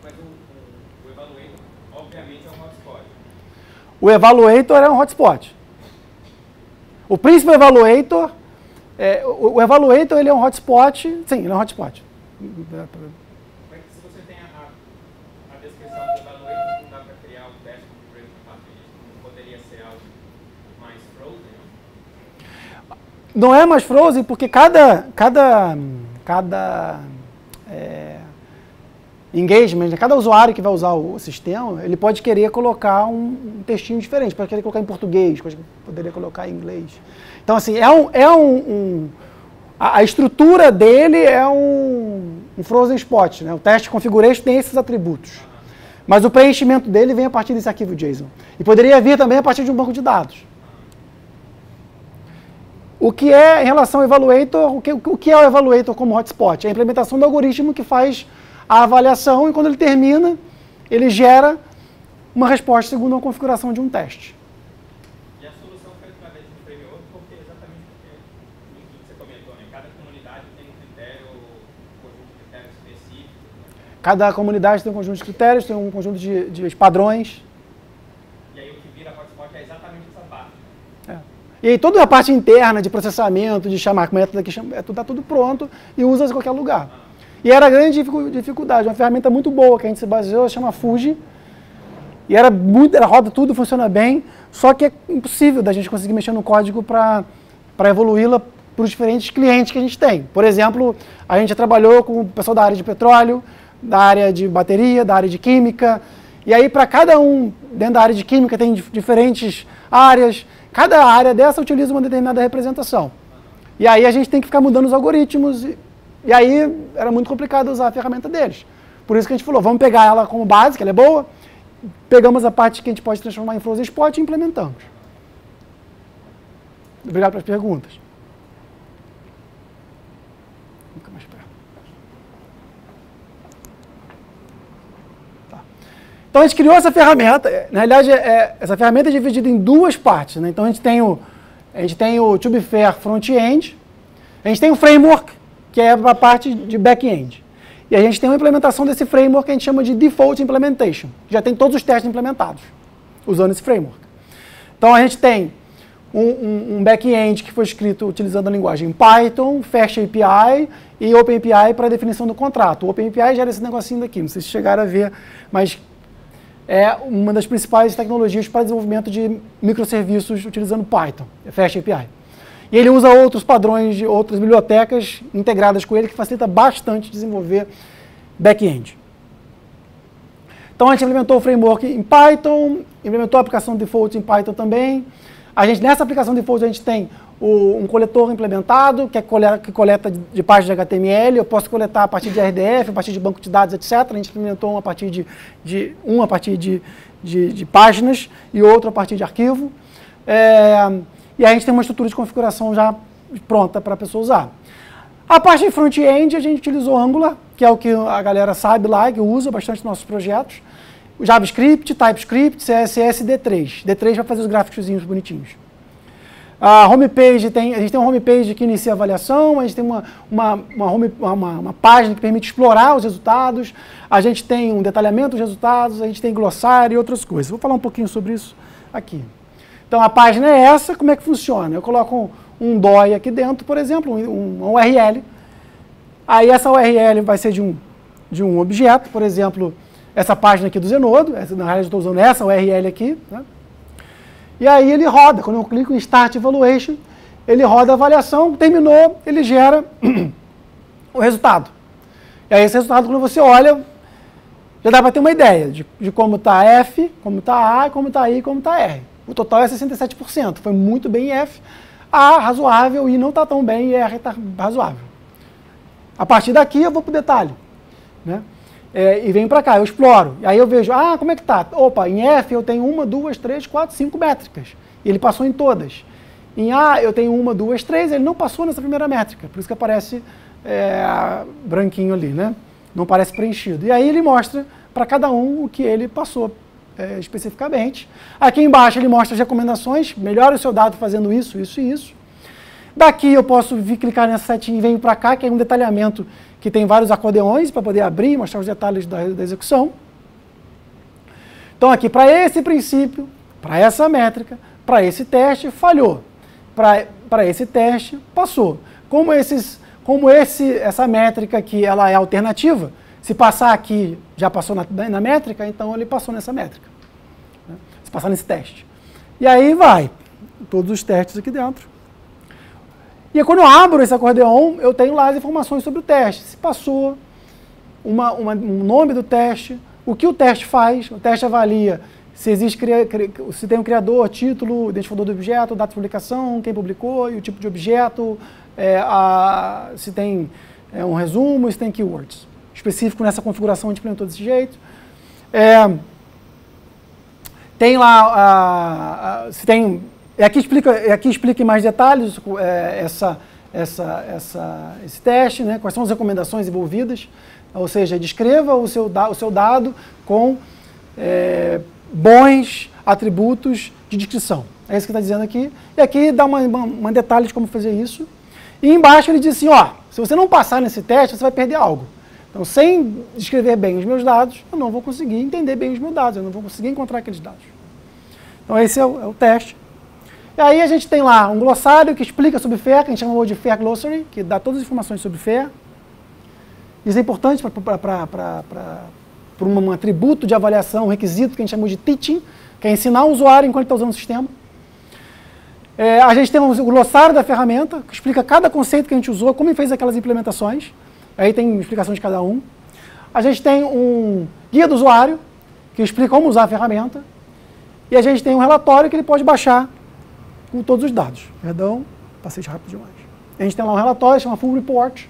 Mas o evaluator, obviamente, é um hotspot. O evaluator é um hotspot. O principal evaluator, o evaluator ele é um hotspot, sim, ele é um hotspot. Mas se você tem a descrição do evaluator, não dá para criar um teste configuration a partir disso? Não poderia ser algo mais frozen, não? Não é mais frozen porque cada engagement, né, cada usuário que vai usar o sistema, ele pode querer colocar um textinho diferente, pode querer colocar em português, poderia colocar em inglês. Então, assim, a estrutura dele é um frozen spot, né? O teste configuration tem esses atributos. Mas o preenchimento dele vem a partir desse arquivo JSON. E poderia vir também a partir de um banco de dados. O que é, em relação ao Evaluator, o que é o Evaluator como hotspot? É a implementação do algoritmo que faz a avaliação e quando ele termina, ele gera uma resposta segundo uma configuração de um teste. E a solução foi através do framework, porque exatamente o que você comentou, né? Cada comunidade tem um critério, um conjunto de critérios específicos. Né? Cada comunidade tem um conjunto de critérios, tem um conjunto de padrões. E aí o que vira hotspot é exatamente essa parte. É. E aí toda a parte interna de processamento, de chamar método aqui, está tudo pronto e usa em qualquer lugar. E era a grande dificuldade, uma ferramenta muito boa que a gente se baseou, chama Fuji. E ela roda tudo, funciona bem, só que é impossível da gente conseguir mexer no código para evoluí-la para os diferentes clientes que a gente tem. Por exemplo, a gente já trabalhou com o pessoal da área de petróleo, da área de bateria, da área de química, e aí para cada um, dentro da área de química tem diferentes áreas, cada área dessa utiliza uma determinada representação. E aí a gente tem que ficar mudando os algoritmos, e aí era muito complicado usar a ferramenta deles. Por isso que a gente falou, vamos pegar ela como base, que ela é boa, pegamos a parte que a gente pode transformar em frozen spot e implementamos. Obrigado pelas perguntas. Fica mais perto. Tá. Então a gente criou essa ferramenta. Na realidade, essa ferramenta é dividida em duas partes. Né? Então a gente tem o TubeFair front-end, a gente tem o framework, que é a parte de back-end. E a gente tem uma implementação desse framework que a gente chama de Default Implementation. Já tem todos os testes implementados, usando esse framework. Então a gente tem um back-end que foi escrito utilizando a linguagem Python, Fast API e OpenAPI para a definição do contrato. O OpenAPI gera esse negocinho daqui, não sei se chegaram a ver, mas é uma das principais tecnologias para desenvolvimento de microserviços utilizando Python, Fast API. E ele usa outros padrões de outras bibliotecas integradas com ele, que facilita bastante desenvolver back-end. Então a gente implementou o framework em Python, implementou a aplicação default em Python também. Nessa aplicação default a gente tem um coletor implementado, que coleta de páginas de HTML. Eu posso coletar a partir de RDF, a partir de banco de dados, etc. A gente implementou a partir de páginas e outro a partir de arquivo. E aí a gente tem uma estrutura de configuração já pronta para a pessoa usar. A parte de front-end, a gente utilizou Angular, que é o que a galera sabe lá, que usa bastante nos nossos projetos. JavaScript, TypeScript, CSS e D3. D3 vai fazer os gráficos bonitinhos. A homepage, a gente tem uma homepage que inicia a avaliação, a gente tem uma página que permite explorar os resultados, a gente tem um detalhamento dos resultados, a gente tem glossário e outras coisas. Vou falar um pouquinho sobre isso aqui. Então a página é essa, como é que funciona? Eu coloco um DOI aqui dentro, por exemplo, um URL. Aí essa URL vai ser de um objeto, por exemplo, essa página aqui do Zenodo, na realidade eu estou usando essa URL aqui. Né? E aí ele roda, quando eu clico em Start Evaluation, ele roda a avaliação, terminou, ele gera o resultado. E aí esse resultado, quando você olha, já dá para ter uma ideia de como está F, como está A, como está I e como está R. O total é 67%, foi muito bem em F, A razoável, I não está tão bem e R está razoável. A partir daqui eu vou para o detalhe, né? E venho para cá, eu exploro, e aí eu vejo, como é que está? Opa, em F eu tenho 1, 2, 3, 4, 5 métricas, e ele passou em todas. Em A eu tenho 1, 2, 3, ele não passou nessa primeira métrica, por isso que aparece branquinho ali, né? Não parece preenchido. E aí ele mostra para cada um o que ele passou especificamente. Aqui embaixo ele mostra as recomendações, melhore o seu dado fazendo isso, isso e isso. Daqui eu posso clicar nessa setinha e venho para cá, que é um detalhamento que tem vários acordeões para poder abrir e mostrar os detalhes da execução. Então aqui, para esse princípio, para essa métrica, para esse teste, falhou. Para esse teste, passou. Como essa métrica aqui ela é alternativa, se passar aqui, já passou na métrica, então ele passou nessa métrica. Né? Se passar nesse teste. E aí vai, todos os testes aqui dentro. E aí, quando eu abro esse acordeão, eu tenho lá as informações sobre o teste. Se passou, um nome do teste, o que o teste faz, o teste avalia se tem um criador, título, identificador do objeto, data de publicação, quem publicou e o tipo de objeto, se tem um resumo, se tem keywords. Específico nessa configuração a gente implementou desse jeito. Tem lá, se tem E aqui explica em mais detalhes esse teste, né? Quais são as recomendações envolvidas. Ou seja, descreva o seu dado com bons atributos de descrição. É isso que está dizendo aqui. E aqui dá um detalhe de como fazer isso. E embaixo ele diz assim, ó, se você não passar nesse teste, você vai perder algo. Então, sem descrever bem os meus dados, eu não vou conseguir entender bem os meus dados, eu não vou conseguir encontrar aqueles dados. Então, esse é o teste. E aí a gente tem lá um glossário que explica sobre FAIR, que a gente chamou de FAIR Glossary, que dá todas as informações sobre FAIR. Isso é importante para um atributo de avaliação, um requisito que a gente chamou de teaching, que é ensinar o usuário enquanto está usando o sistema. A gente tem o glossário da ferramenta, que explica cada conceito que a gente usou, como ele fez aquelas implementações. Aí tem explicação de cada um. A gente tem um guia do usuário, que explica como usar a ferramenta. E a gente tem um relatório que ele pode baixar com todos os dados. Perdão, passei rápido demais. A gente tem lá um relatório, chama Full Report,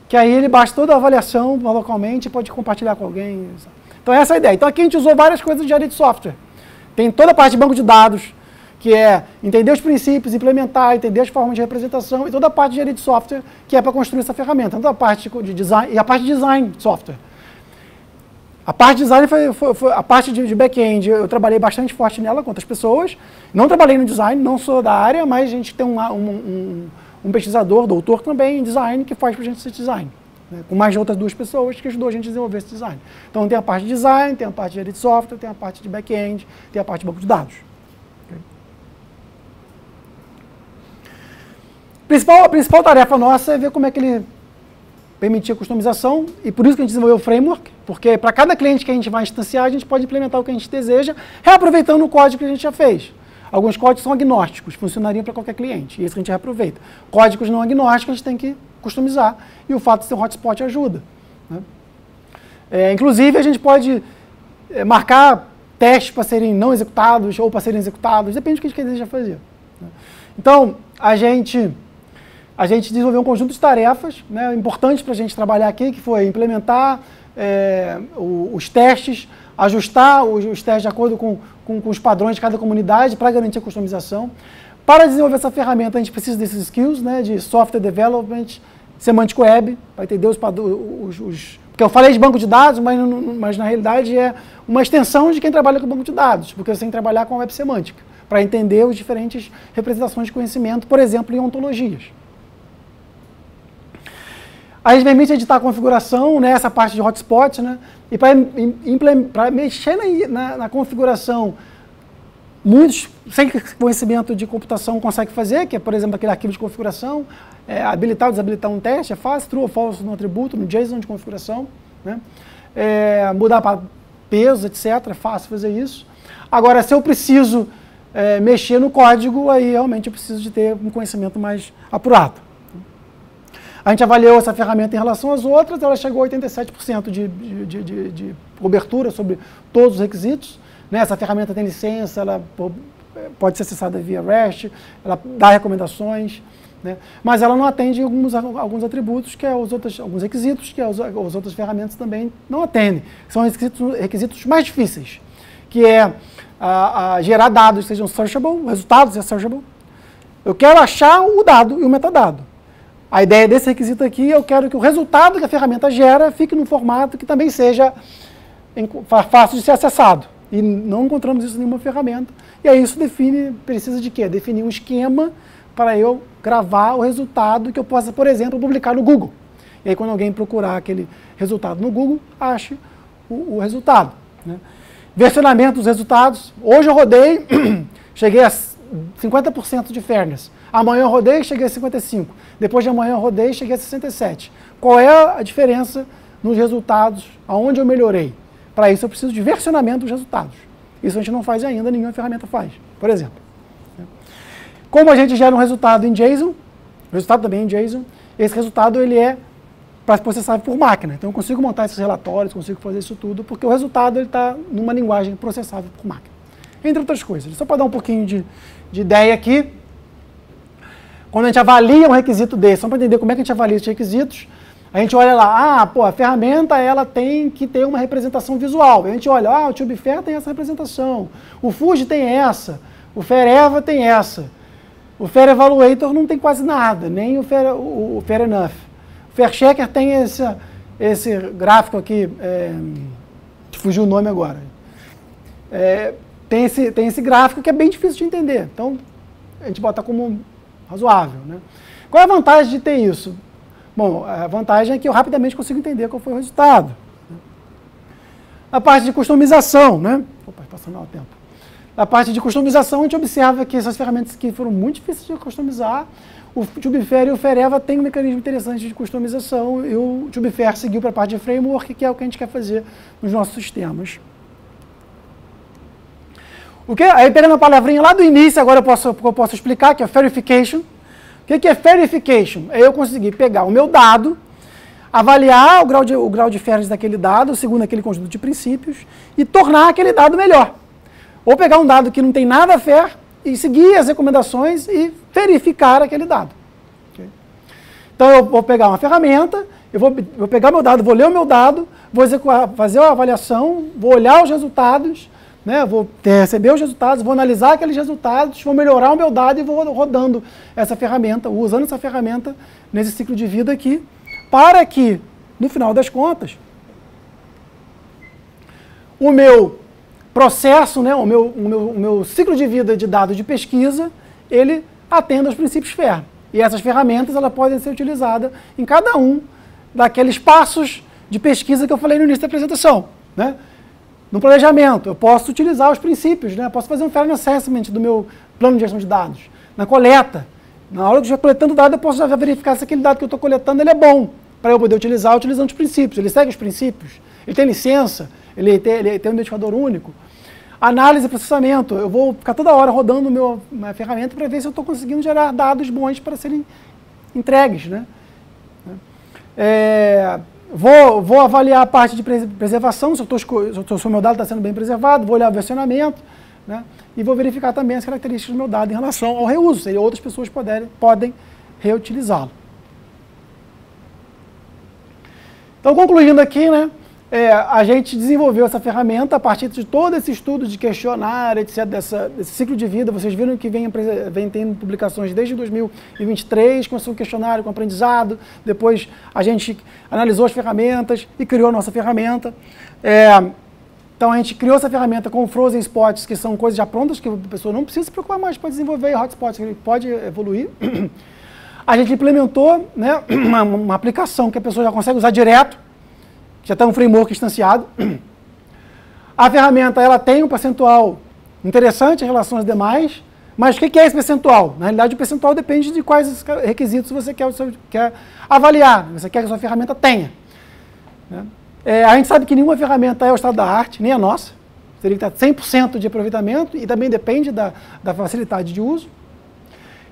que aí ele baixa toda a avaliação localmente e pode compartilhar com alguém. Então essa é a ideia. Então aqui a gente usou várias coisas de engenharia de software. Tem toda a parte de banco de dados, que é entender os princípios, implementar, entender as formas de representação, e toda a parte de engenharia de software, que é para construir essa ferramenta. Toda a parte de design, e a parte de design de software. A parte de design foi a parte de back-end, eu trabalhei bastante forte nela com outras pessoas. Não trabalhei no design, não sou da área, mas a gente tem um pesquisador, doutor também em design, que faz para a gente esse design. Né, com mais de outras 2 pessoas que ajudou a gente a desenvolver esse design. Então tem a parte de design, tem a parte de engenharia de software, tem a parte de back-end, tem a parte de banco de dados. A principal tarefa nossa é ver como é que ele permitir a customização, e por isso que a gente desenvolveu o framework, porque para cada cliente que a gente vai instanciar, a gente pode implementar o que a gente deseja, reaproveitando o código que a gente já fez. Alguns códigos são agnósticos, funcionariam para qualquer cliente, e isso que a gente reaproveita. Códigos não agnósticos a gente tem que customizar, e o fato de ser um hotspot ajuda. Né? Inclusive, a gente pode marcar testes para serem não executados ou para serem executados, depende do que a gente deseja fazer. Né? Então, a gente desenvolveu um conjunto de tarefas, né, importantes para a gente trabalhar aqui, que foi implementar os testes, ajustar os testes de acordo com os padrões de cada comunidade para garantir a customização. Para desenvolver essa ferramenta, a gente precisa desses skills, né, de software development, semantic web, para entender os padrões. Porque eu falei de banco de dados, mas na realidade é uma extensão de quem trabalha com banco de dados, porque você tem que trabalhar com a web semântica, para entender as diferentes representações de conhecimento, por exemplo, em ontologias. A gente permite editar a configuração, né, essa parte de hotspot, né, e para mexer na configuração, muitos sem conhecimento de computação conseguem fazer, que é, por exemplo, aquele arquivo de configuração, habilitar ou desabilitar um teste, é fácil, true ou false no atributo, no JSON de configuração, né, mudar para peso, etc., é fácil fazer isso. Agora, se eu preciso mexer no código, aí realmente eu preciso de ter um conhecimento mais apurado. A gente avaliou essa ferramenta em relação às outras, ela chegou a 87% de cobertura sobre todos os requisitos. Né? Essa ferramenta tem licença, ela pode ser acessada via REST, ela dá recomendações, né? Mas ela não atende alguns atributos, que alguns requisitos que as outras ferramentas também não atendem. São requisitos mais difíceis, que é gerar dados que sejam searchable, resultados é searchable. Eu quero achar o dado e o metadado. A ideia desse requisito aqui, eu quero que o resultado que a ferramenta gera fique num formato que também seja fácil de ser acessado. E não encontramos isso em nenhuma ferramenta. E aí isso precisa de quê? Definir um esquema para eu gravar o resultado que eu possa, por exemplo, publicar no Google. E aí quando alguém procurar aquele resultado no Google, ache o resultado. Né? Versionamento dos resultados. Hoje eu rodei, cheguei a 50% de fairness. Amanhã eu rodei e cheguei a 55%. Depois de amanhã eu rodei e cheguei a 67%. Qual é a diferença nos resultados? Aonde eu melhorei? Para isso eu preciso de versionamento dos resultados. Isso a gente não faz ainda, nenhuma ferramenta faz, por exemplo. Como a gente gera um resultado em JSON, o resultado também em JSON, esse resultado ele é para processar por máquina. Então eu consigo montar esses relatórios, consigo fazer isso tudo, porque o resultado está numa linguagem processável por máquina. Entre outras coisas. Só para dar um pouquinho de ideia aqui, quando a gente avalia um requisito desse, só para entender como é que a gente avalia esses requisitos, a gente olha lá, a ferramenta ela tem que ter uma representação visual. A gente olha, o TubeFair tem essa representação, o Fuji tem essa, O FAIR-EVA tem essa. O FAIR Evaluator não tem quase nada, nem o FAIR Enough. O FAIR Checker tem esse gráfico aqui, fugiu o nome agora. Tem esse gráfico que é bem difícil de entender, então a gente bota como razoável, né? Qual é a vantagem de ter isso? Bom, a vantagem é que eu rapidamente consigo entender qual foi o resultado. Na parte de customização, né? Opa, passando o tempo. Na parte de customização, a gente observa que essas ferramentas que foram muito difíceis de customizar, o TubeFair e o FAIR-EVA têm um mecanismo interessante de customização e o TubeFair seguiu para a parte de framework, que é o que a gente quer fazer nos nossos sistemas. Aí pegando a palavrinha lá do início, agora eu posso explicar, que é Fairification. O que é Fairification? É eu conseguir pegar o meu dado, avaliar o grau de fairness daquele dado, segundo aquele conjunto de princípios, e tornar aquele dado melhor. Ou pegar um dado que não tem nada fair e seguir as recomendações e verificar aquele dado. Okay? Então eu vou pegar uma ferramenta, eu vou pegar meu dado, vou ler o meu dado, vou fazer a avaliação, vou olhar os resultados, né, vou receber os resultados, vou analisar aqueles resultados, vou melhorar o meu dado e vou rodando essa ferramenta, usando essa ferramenta nesse ciclo de vida aqui, para que, no final das contas, o meu processo, né, o meu ciclo de vida de dados de pesquisa, ele atenda aos princípios FAIR. E essas ferramentas elas podem ser utilizadas em cada um daqueles passos de pesquisa que eu falei no início da apresentação, né? No planejamento, eu posso utilizar os princípios, né? Eu posso fazer um fairness assessment do meu plano de gestão de dados. Na coleta, na hora que eu estiver coletando dados, eu posso já verificar se aquele dado que eu estou coletando ele é bom, para eu poder utilizar utilizando os princípios. Ele segue os princípios, ele tem licença, ele tem um identificador único. Análise e processamento, eu vou ficar toda hora rodando minha ferramenta para ver se eu estou conseguindo gerar dados bons para serem entregues, né? Vou avaliar a parte de preservação, se o meu dado está sendo bem preservado, vou olhar o versionamento, né? E vou verificar também as características do meu dado em relação ao reuso, se outras pessoas podem reutilizá-lo. Então, concluindo aqui, né, a gente desenvolveu essa ferramenta a partir de todo esse estudo de questionário, etc., desse ciclo de vida. Vocês viram que vem tendo publicações desde 2023, começou um questionário com aprendizado, depois a gente analisou as ferramentas e criou a nossa ferramenta. Então a gente criou essa ferramenta com Frozen Spots, que são coisas já prontas, que a pessoa não precisa se preocupar mais para desenvolver, e Hotspots, que ele pode evoluir. A gente implementou, né, uma aplicação que a pessoa já consegue usar direto, já está um framework instanciado. A ferramenta ela tem um percentual interessante em relação às demais, mas o que é esse percentual? Na realidade, o percentual depende de quais requisitos você quer avaliar, você quer que a sua ferramenta tenha. Né? A gente sabe que nenhuma ferramenta é o estado da arte, nem a nossa. Teria que estar 100% de aproveitamento e também depende da facilidade de uso.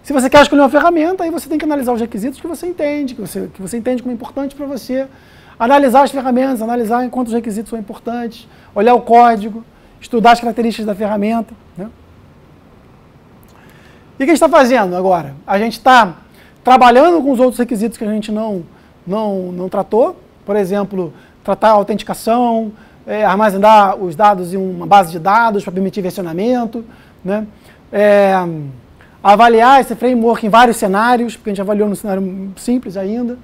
Se você quer escolher uma ferramenta, aí você tem que analisar os requisitos que você entende, que você entende como é importante para você. Analisar as ferramentas, analisar em quantos requisitos são importantes, olhar o código, estudar as características da ferramenta. Né? E o que a gente está fazendo agora? A gente está trabalhando com os outros requisitos que a gente não tratou. Por exemplo, tratar a autenticação, armazenar os dados em uma base de dados para permitir versionamento. Né? Avaliar esse framework em vários cenários, porque a gente avaliou no cenário simples ainda.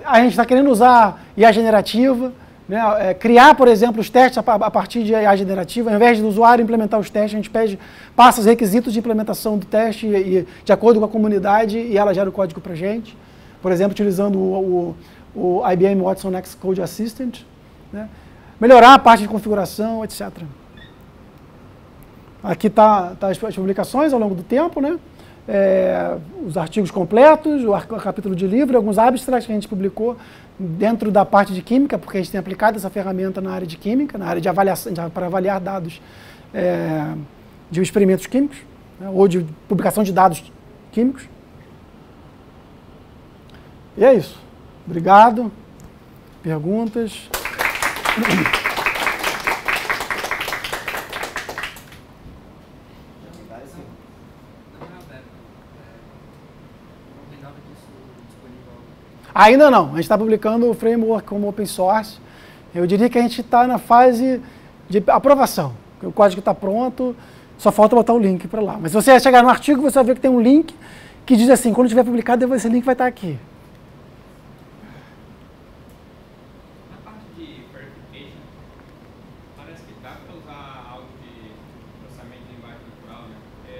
A gente está querendo usar IA generativa, né? Criar, por exemplo, os testes a partir de IA generativa. Ao invés do usuário implementar os testes, a gente passa os requisitos de implementação do teste e de acordo com a comunidade e ela gera o código para a gente. Por exemplo, utilizando o IBM Watson Xcode Assistant. Né? Melhorar a parte de configuração, etc. Aqui está as publicações ao longo do tempo, né? Os artigos completos, o capítulo de livro, alguns abstracts que a gente publicou dentro da parte de química, porque a gente tem aplicado essa ferramenta na área de química, na área de avaliação, para avaliar dados de experimentos químicos, né, ou de publicação de dados químicos. E é isso. Obrigado. Perguntas? Ainda não, a gente está publicando o framework como open source. Eu diria que a gente está na fase de aprovação. O código está pronto, Só falta botar o link para lá. Mas se você chegar no artigo, você vai ver que tem um link que diz assim, quando tiver publicado, esse link vai estar aqui. Na parte de verification, parece que dá para usar algo de processamento de linguagem natural, né?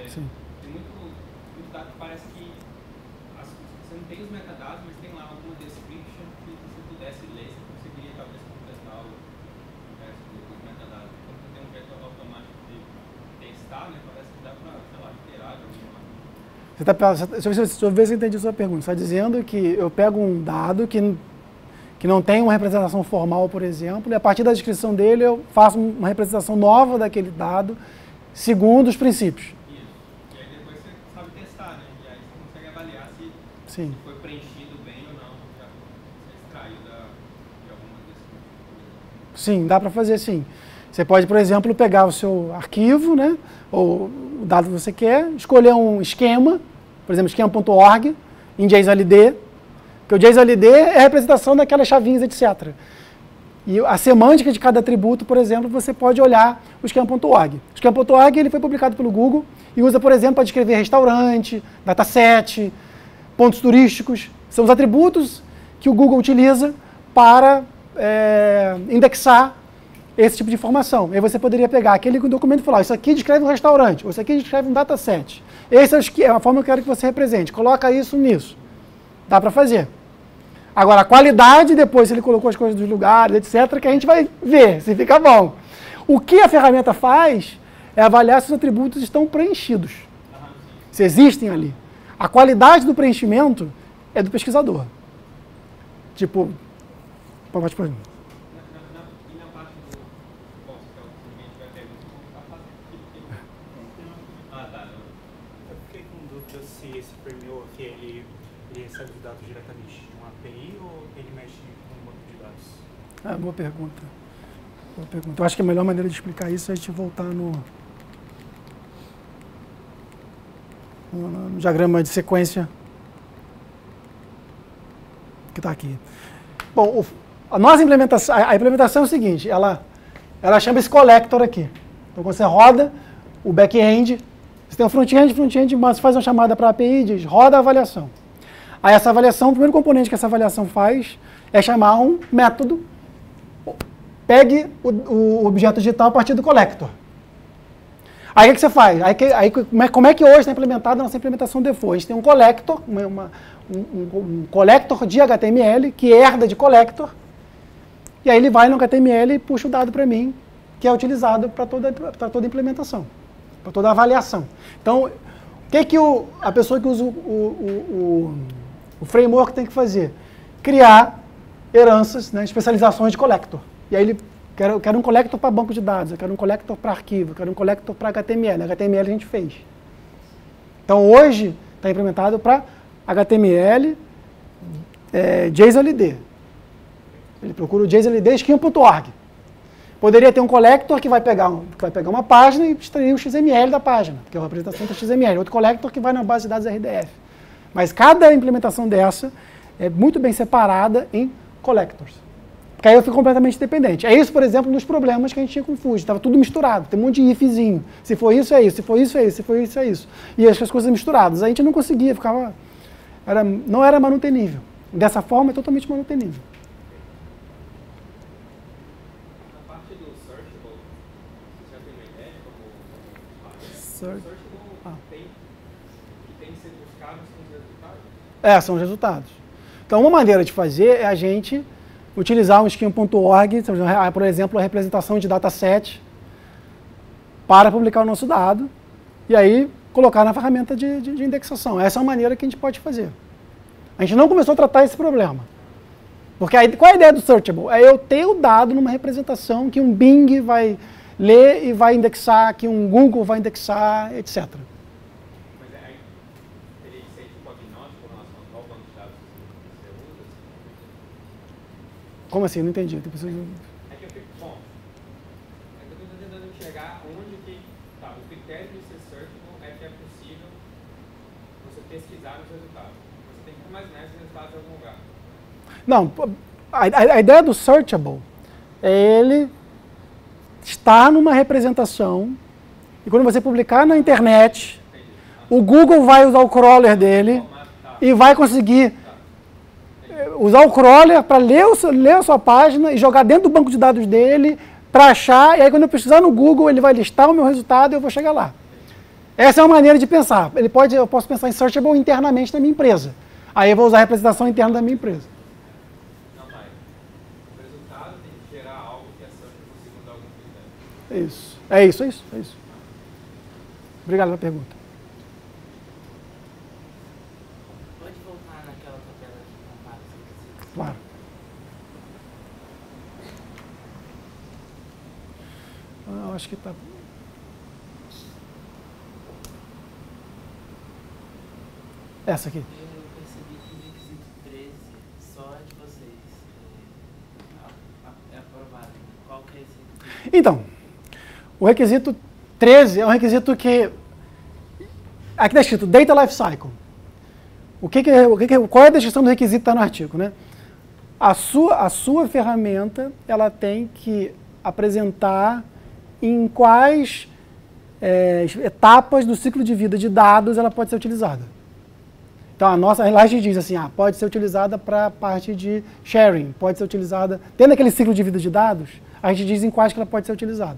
Sim. Tem muito dado que parece que você não tem os metadados, mas tem lá alguma description que se você pudesse ler, você conseguiria talvez contestar o resto dos metadados. Então você tem um jeito automático de testar, né? Parece que dá para, sei lá, iterar de alguma maneira. Deixa eu ver se eu entendi a sua pergunta. Você está dizendo que eu pego um dado que não tem uma representação formal, por exemplo, e a partir da descrição dele eu faço uma representação nova daquele dado, segundo os princípios. Isso. E aí depois você sabe testar, né? E aí você consegue avaliar se Sim. foi preenchido bem ou não. Já você extraiu de alguma dessas. Sim, dá para fazer sim. Você pode, por exemplo, pegar o seu arquivo, né, ou o dado que você quer, escolher um esquema, por exemplo, esquema.org, em JSON-LD, porque o JSON-LD é a representação daquelas chavinhas, etc. E a semântica de cada atributo, por exemplo, você pode olhar o esquema.org. O esquema.org ele foi publicado pelo Google e usa, por exemplo, para descrever restaurante, dataset, pontos turísticos. São os atributos que o Google utiliza para indexar esse tipo de informação. Aí você poderia pegar aquele documento e falar, isso aqui descreve um restaurante, ou isso aqui descreve um dataset. Essa é a forma que eu quero que você represente. Coloca isso nisso. Dá para fazer. Agora, a qualidade, depois, se ele colocou as coisas dos lugares, etc., que a gente vai ver se fica bom. O que a ferramenta faz é avaliar se os atributos estão preenchidos. Se existem ali. A qualidade do preenchimento é do pesquisador. Tipo, pode pôr. Se esse framework ele recebe os dados diretamente de uma API ou ele mexe com um banco de dados? Boa pergunta. Boa pergunta. Eu acho que a melhor maneira de explicar isso é a gente voltar no diagrama de sequência que está aqui. Bom, a nossa implementação, a implementação é o seguinte, ela chama esse collector aqui. Então, quando você roda o back-end, você tem um front-end, mas faz uma chamada para a API e diz, roda a avaliação. Aí essa avaliação, o primeiro componente que essa avaliação faz é chamar um método, pegue o objeto digital a partir do collector. Aí o que você faz? Como é que hoje está implementada a nossa implementação default? A gente tem um collector, um collector de HTML, que herda de collector, e aí ele vai no HTML e puxa o dado para mim, que é utilizado para toda a implementação, para toda a avaliação. Então, o que a pessoa que usa o framework tem que fazer? Criar heranças, né, especializações de collector. E aí eu quero um collector para banco de dados, eu quero um collector para arquivo, eu quero um collector para HTML. HTML a gente fez. Então, hoje está implementado para HTML, JSON-LD. Ele procura o JSON-LD schema.org. Poderia ter um collector que vai pegar uma página e extrair o XML da página, que é uma representação do XML. Outro collector que vai na base de dados RDF. Mas cada implementação dessa é muito bem separada em collectors. Porque aí eu fico completamente dependente. É isso, por exemplo, nos problemas que a gente tinha com o Fuji. Estava tudo misturado, tem um monte de ifzinho. Se for isso, é isso. Se for isso, é isso. Se for isso, é isso. E as coisas misturadas. A gente não conseguia, não era manutenível. Dessa forma, é totalmente manutenível. Na parte do searchable, você já tem uma ideia de como o searchable tem que ser buscado são os resultados? São os resultados. Então, uma maneira de fazer é a gente utilizar um schema.org, por exemplo, a representação de dataset, para publicar o nosso dado, e aí colocar na ferramenta de indexação. Essa é uma maneira que a gente pode fazer. A gente não começou a tratar esse problema. Porque qual é a ideia do searchable? É eu ter o dado numa representação que um Bing vai ler e vai indexar, que um Google vai indexar, etc. Mas aí teria que ser tipo agnóstico em relação ao banco de dados que você usa? Como assim? Não entendi. É que eu fico, bom, é que eu estou tentando enxergar onde que, o critério de ser searchable é que é possível você pesquisar os resultados. Você tem que armazenar esses resultados em algum lugar. Não, a ideia do searchable é ele estar numa representação E quando você publicar na internet, o Google vai usar o crawler dele e vai conseguir usar o crawler para ler a sua página e jogar dentro do banco de dados dele para achar, e aí quando eu pesquisar no Google, ele vai listar o meu resultado e eu vou chegar lá. Essa é uma maneira de pensar. Eu posso pensar em searchable internamente na minha empresa. Aí eu vou usar a representação interna da minha empresa. Não, pai. O resultado tem que gerar algo que é searchable segundo algum critério. É isso. Obrigado pela pergunta. Pode voltar naquela tabela que compara os requisitos? Claro. Eu acho que está... Essa aqui. Eu percebi que o requisito 13 só de vocês é aprovado. Qual que é esse requisito? Então, o requisito 13 é um requisito que... Aqui está escrito Data Lifecycle. Qual é a descrição do requisito que está no artigo, né? A sua ferramenta, ela tem que apresentar em quais etapas do ciclo de vida de dados ela pode ser utilizada. Então, a gente diz assim, pode ser utilizada para a parte de sharing, pode ser utilizada... Tendo aquele ciclo de vida de dados, a gente diz em quais que ela pode ser utilizada.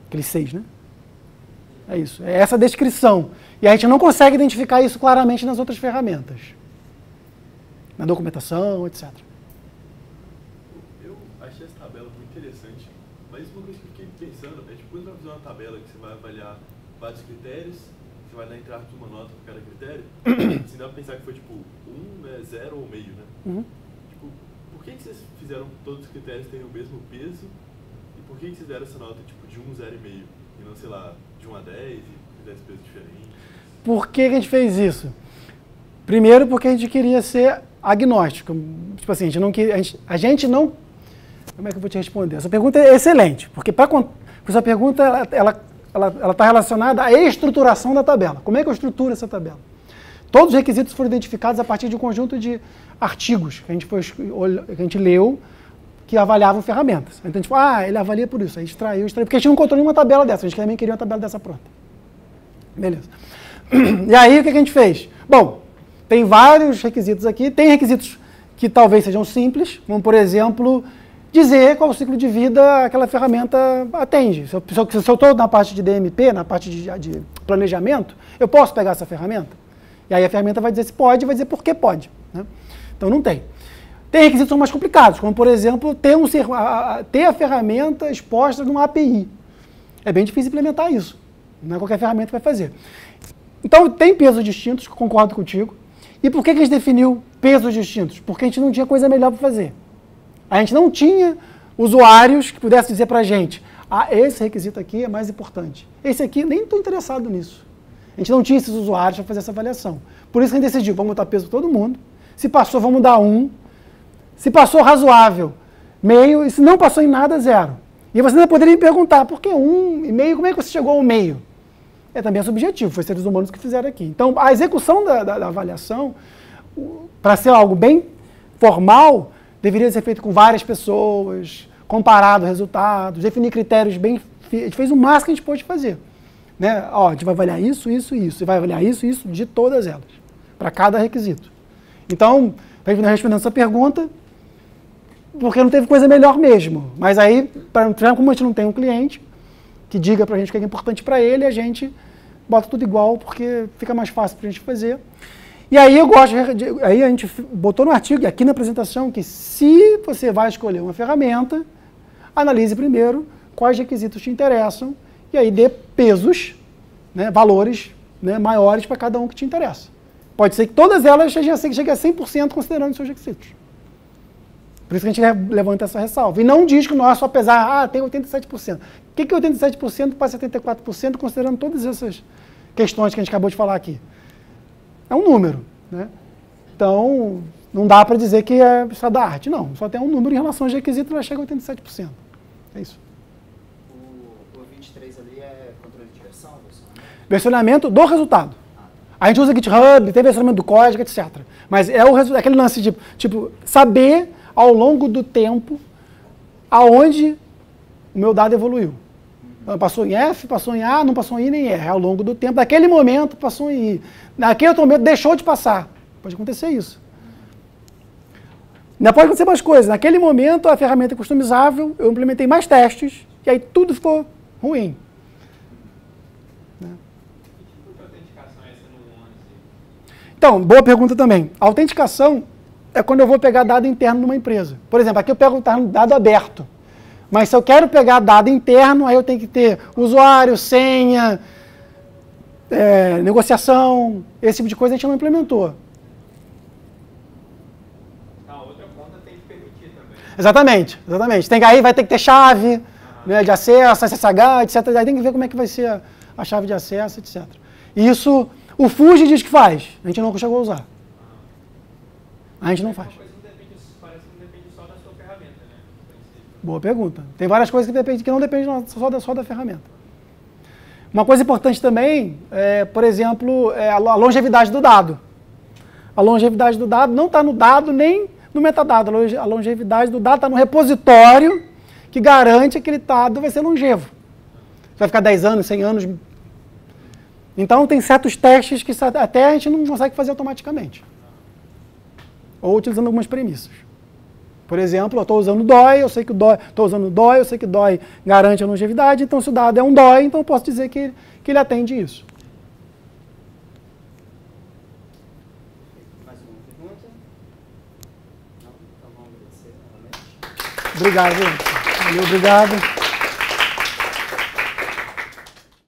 Aqueles 6, né? É isso. É essa a descrição. E a gente não consegue identificar isso claramente nas outras ferramentas. Na documentação, etc. Eu achei essa tabela muito interessante, mas uma coisa que eu fiquei pensando é, tipo, quando você vai fazer uma tabela que você vai avaliar vários critérios, você vai dar entre uma nota para cada critério, você dá pra pensar que foi tipo 1, 0 ou meio, né? Uhum. Tipo, por que vocês fizeram todos os critérios terem o mesmo peso e por que vocês deram essa nota tipo de 1, 0,5 e não, sei lá, de 1 a 10 e fizesse peso diferente? Por que a gente fez isso? Primeiro porque a gente queria ser agnóstico. Tipo assim, a gente não... Como é que eu vou te responder? Essa pergunta é excelente, porque essa pergunta ela está relacionada à estruturação da tabela. Como é que eu estruturo essa tabela? Todos os requisitos foram identificados a partir de um conjunto de artigos que a gente leu que avaliavam ferramentas. Então, tipo, ele avalia por isso, aí extraiu, porque a gente não encontrou nenhuma tabela dessa, a gente também queria uma tabela dessa pronta. Beleza. E aí, o que a gente fez? Bom, tem vários requisitos aqui, tem requisitos que talvez sejam simples, como, por exemplo, dizer qual o ciclo de vida aquela ferramenta atende. Se eu estou na parte de DMP, na parte de planejamento, eu posso pegar essa ferramenta? E aí a ferramenta vai dizer se pode, vai dizer por que pode. Né? Então não tem. Tem requisitos que são mais complicados, como por exemplo, ter a ferramenta exposta numa API. É bem difícil implementar isso. Não é qualquer ferramenta que vai fazer. Então tem pesos distintos, concordo contigo. E por que a gente definiu pesos distintos? Porque a gente não tinha coisa melhor para fazer. A gente não tinha usuários que pudessem dizer para a gente, esse requisito aqui é mais importante. Esse aqui, nem estou interessado nisso. A gente não tinha esses usuários para fazer essa avaliação. Por isso que a gente decidiu, vamos botar peso para todo mundo. Se passou, vamos dar 1. Se passou, razoável, meio. E se não passou em nada, 0. E você ainda poderia me perguntar, por que 1,5? Como é que você chegou ao meio? É também subjetivo, foi seres humanos que fizeram aqui. Então, a execução da avaliação, para ser algo bem formal, deveria ser feito com várias pessoas, comparado resultados, definir critérios bem... A gente fez o máximo que a gente pôde fazer. Né? A gente vai avaliar isso, isso e isso. E vai avaliar isso e isso de todas elas, para cada requisito. Então, respondendo essa pergunta, porque não teve coisa melhor mesmo. Mas aí, como a gente não tem um cliente que diga para a gente o que é importante para ele, a gente bota tudo igual, porque fica mais fácil para a gente fazer. E aí aí a gente botou no artigo, e aqui na apresentação, que se você vai escolher uma ferramenta, analise primeiro quais requisitos te interessam, e aí dê pesos, né, valores, né, maiores para cada um que te interessa. Pode ser que todas elas cheguem a 100% considerando os seus requisitos. Por isso que a gente levanta essa ressalva. E não diz que o nosso, apesar, tem 87%. O que é 87% para 74%, considerando todas essas questões que a gente acabou de falar aqui? É um número, né? Então, não dá para dizer que é só da arte, não. Só tem um número em relação aos requisitos, ela chega a 87%. É isso. O 23 ali é controle de versão? Versionamento do resultado. A gente usa GitHub, tem versionamento do código, etc. Mas é aquele lance de, tipo, saber ao longo do tempo aonde o meu dado evoluiu. Passou em F, passou em A, não passou em I nem R. Ao longo do tempo, naquele momento, passou em I. Naquele outro momento, deixou de passar. Pode acontecer isso. Ainda pode acontecer mais coisas. Naquele momento, a ferramenta é customizável, eu implementei mais testes, e aí tudo ficou ruim. Então, boa pergunta também. A autenticação é quando eu vou pegar dado interno numa empresa. Por exemplo, aqui eu pego dado aberto. Mas se eu quero pegar dado interno, aí eu tenho que ter usuário, senha, negociação, esse tipo de coisa a gente não implementou. A outra conta tem que permitir também. Exatamente, exatamente. Aí vai ter que ter chave, né, de acesso, SSH, etc. Aí tem que ver como é que vai ser a chave de acesso, etc. E isso, o Fuji diz que faz. A gente não chegou a usar. A gente não faz. Parece que não depende só da sua ferramenta, né? Boa pergunta. Tem várias coisas que não dependem só da ferramenta. Uma coisa importante também é, por exemplo, a longevidade do dado. A longevidade do dado não está no dado nem no metadado. A longevidade do dado está no repositório que garante que aquele dado vai ser longevo. Vai ficar 10 anos, 100 anos. Então tem certos testes que até a gente não consegue fazer automaticamente. Ou utilizando algumas premissas. Por exemplo, eu estou usando DOI, eu sei que o DOI, eu sei que o DOI garante a longevidade, então se o dado é um DOI, então eu posso dizer que ele atende isso. Mais uma pergunta? Não? Então vamos agradecer novamente. Obrigado, gente. Valeu, obrigado.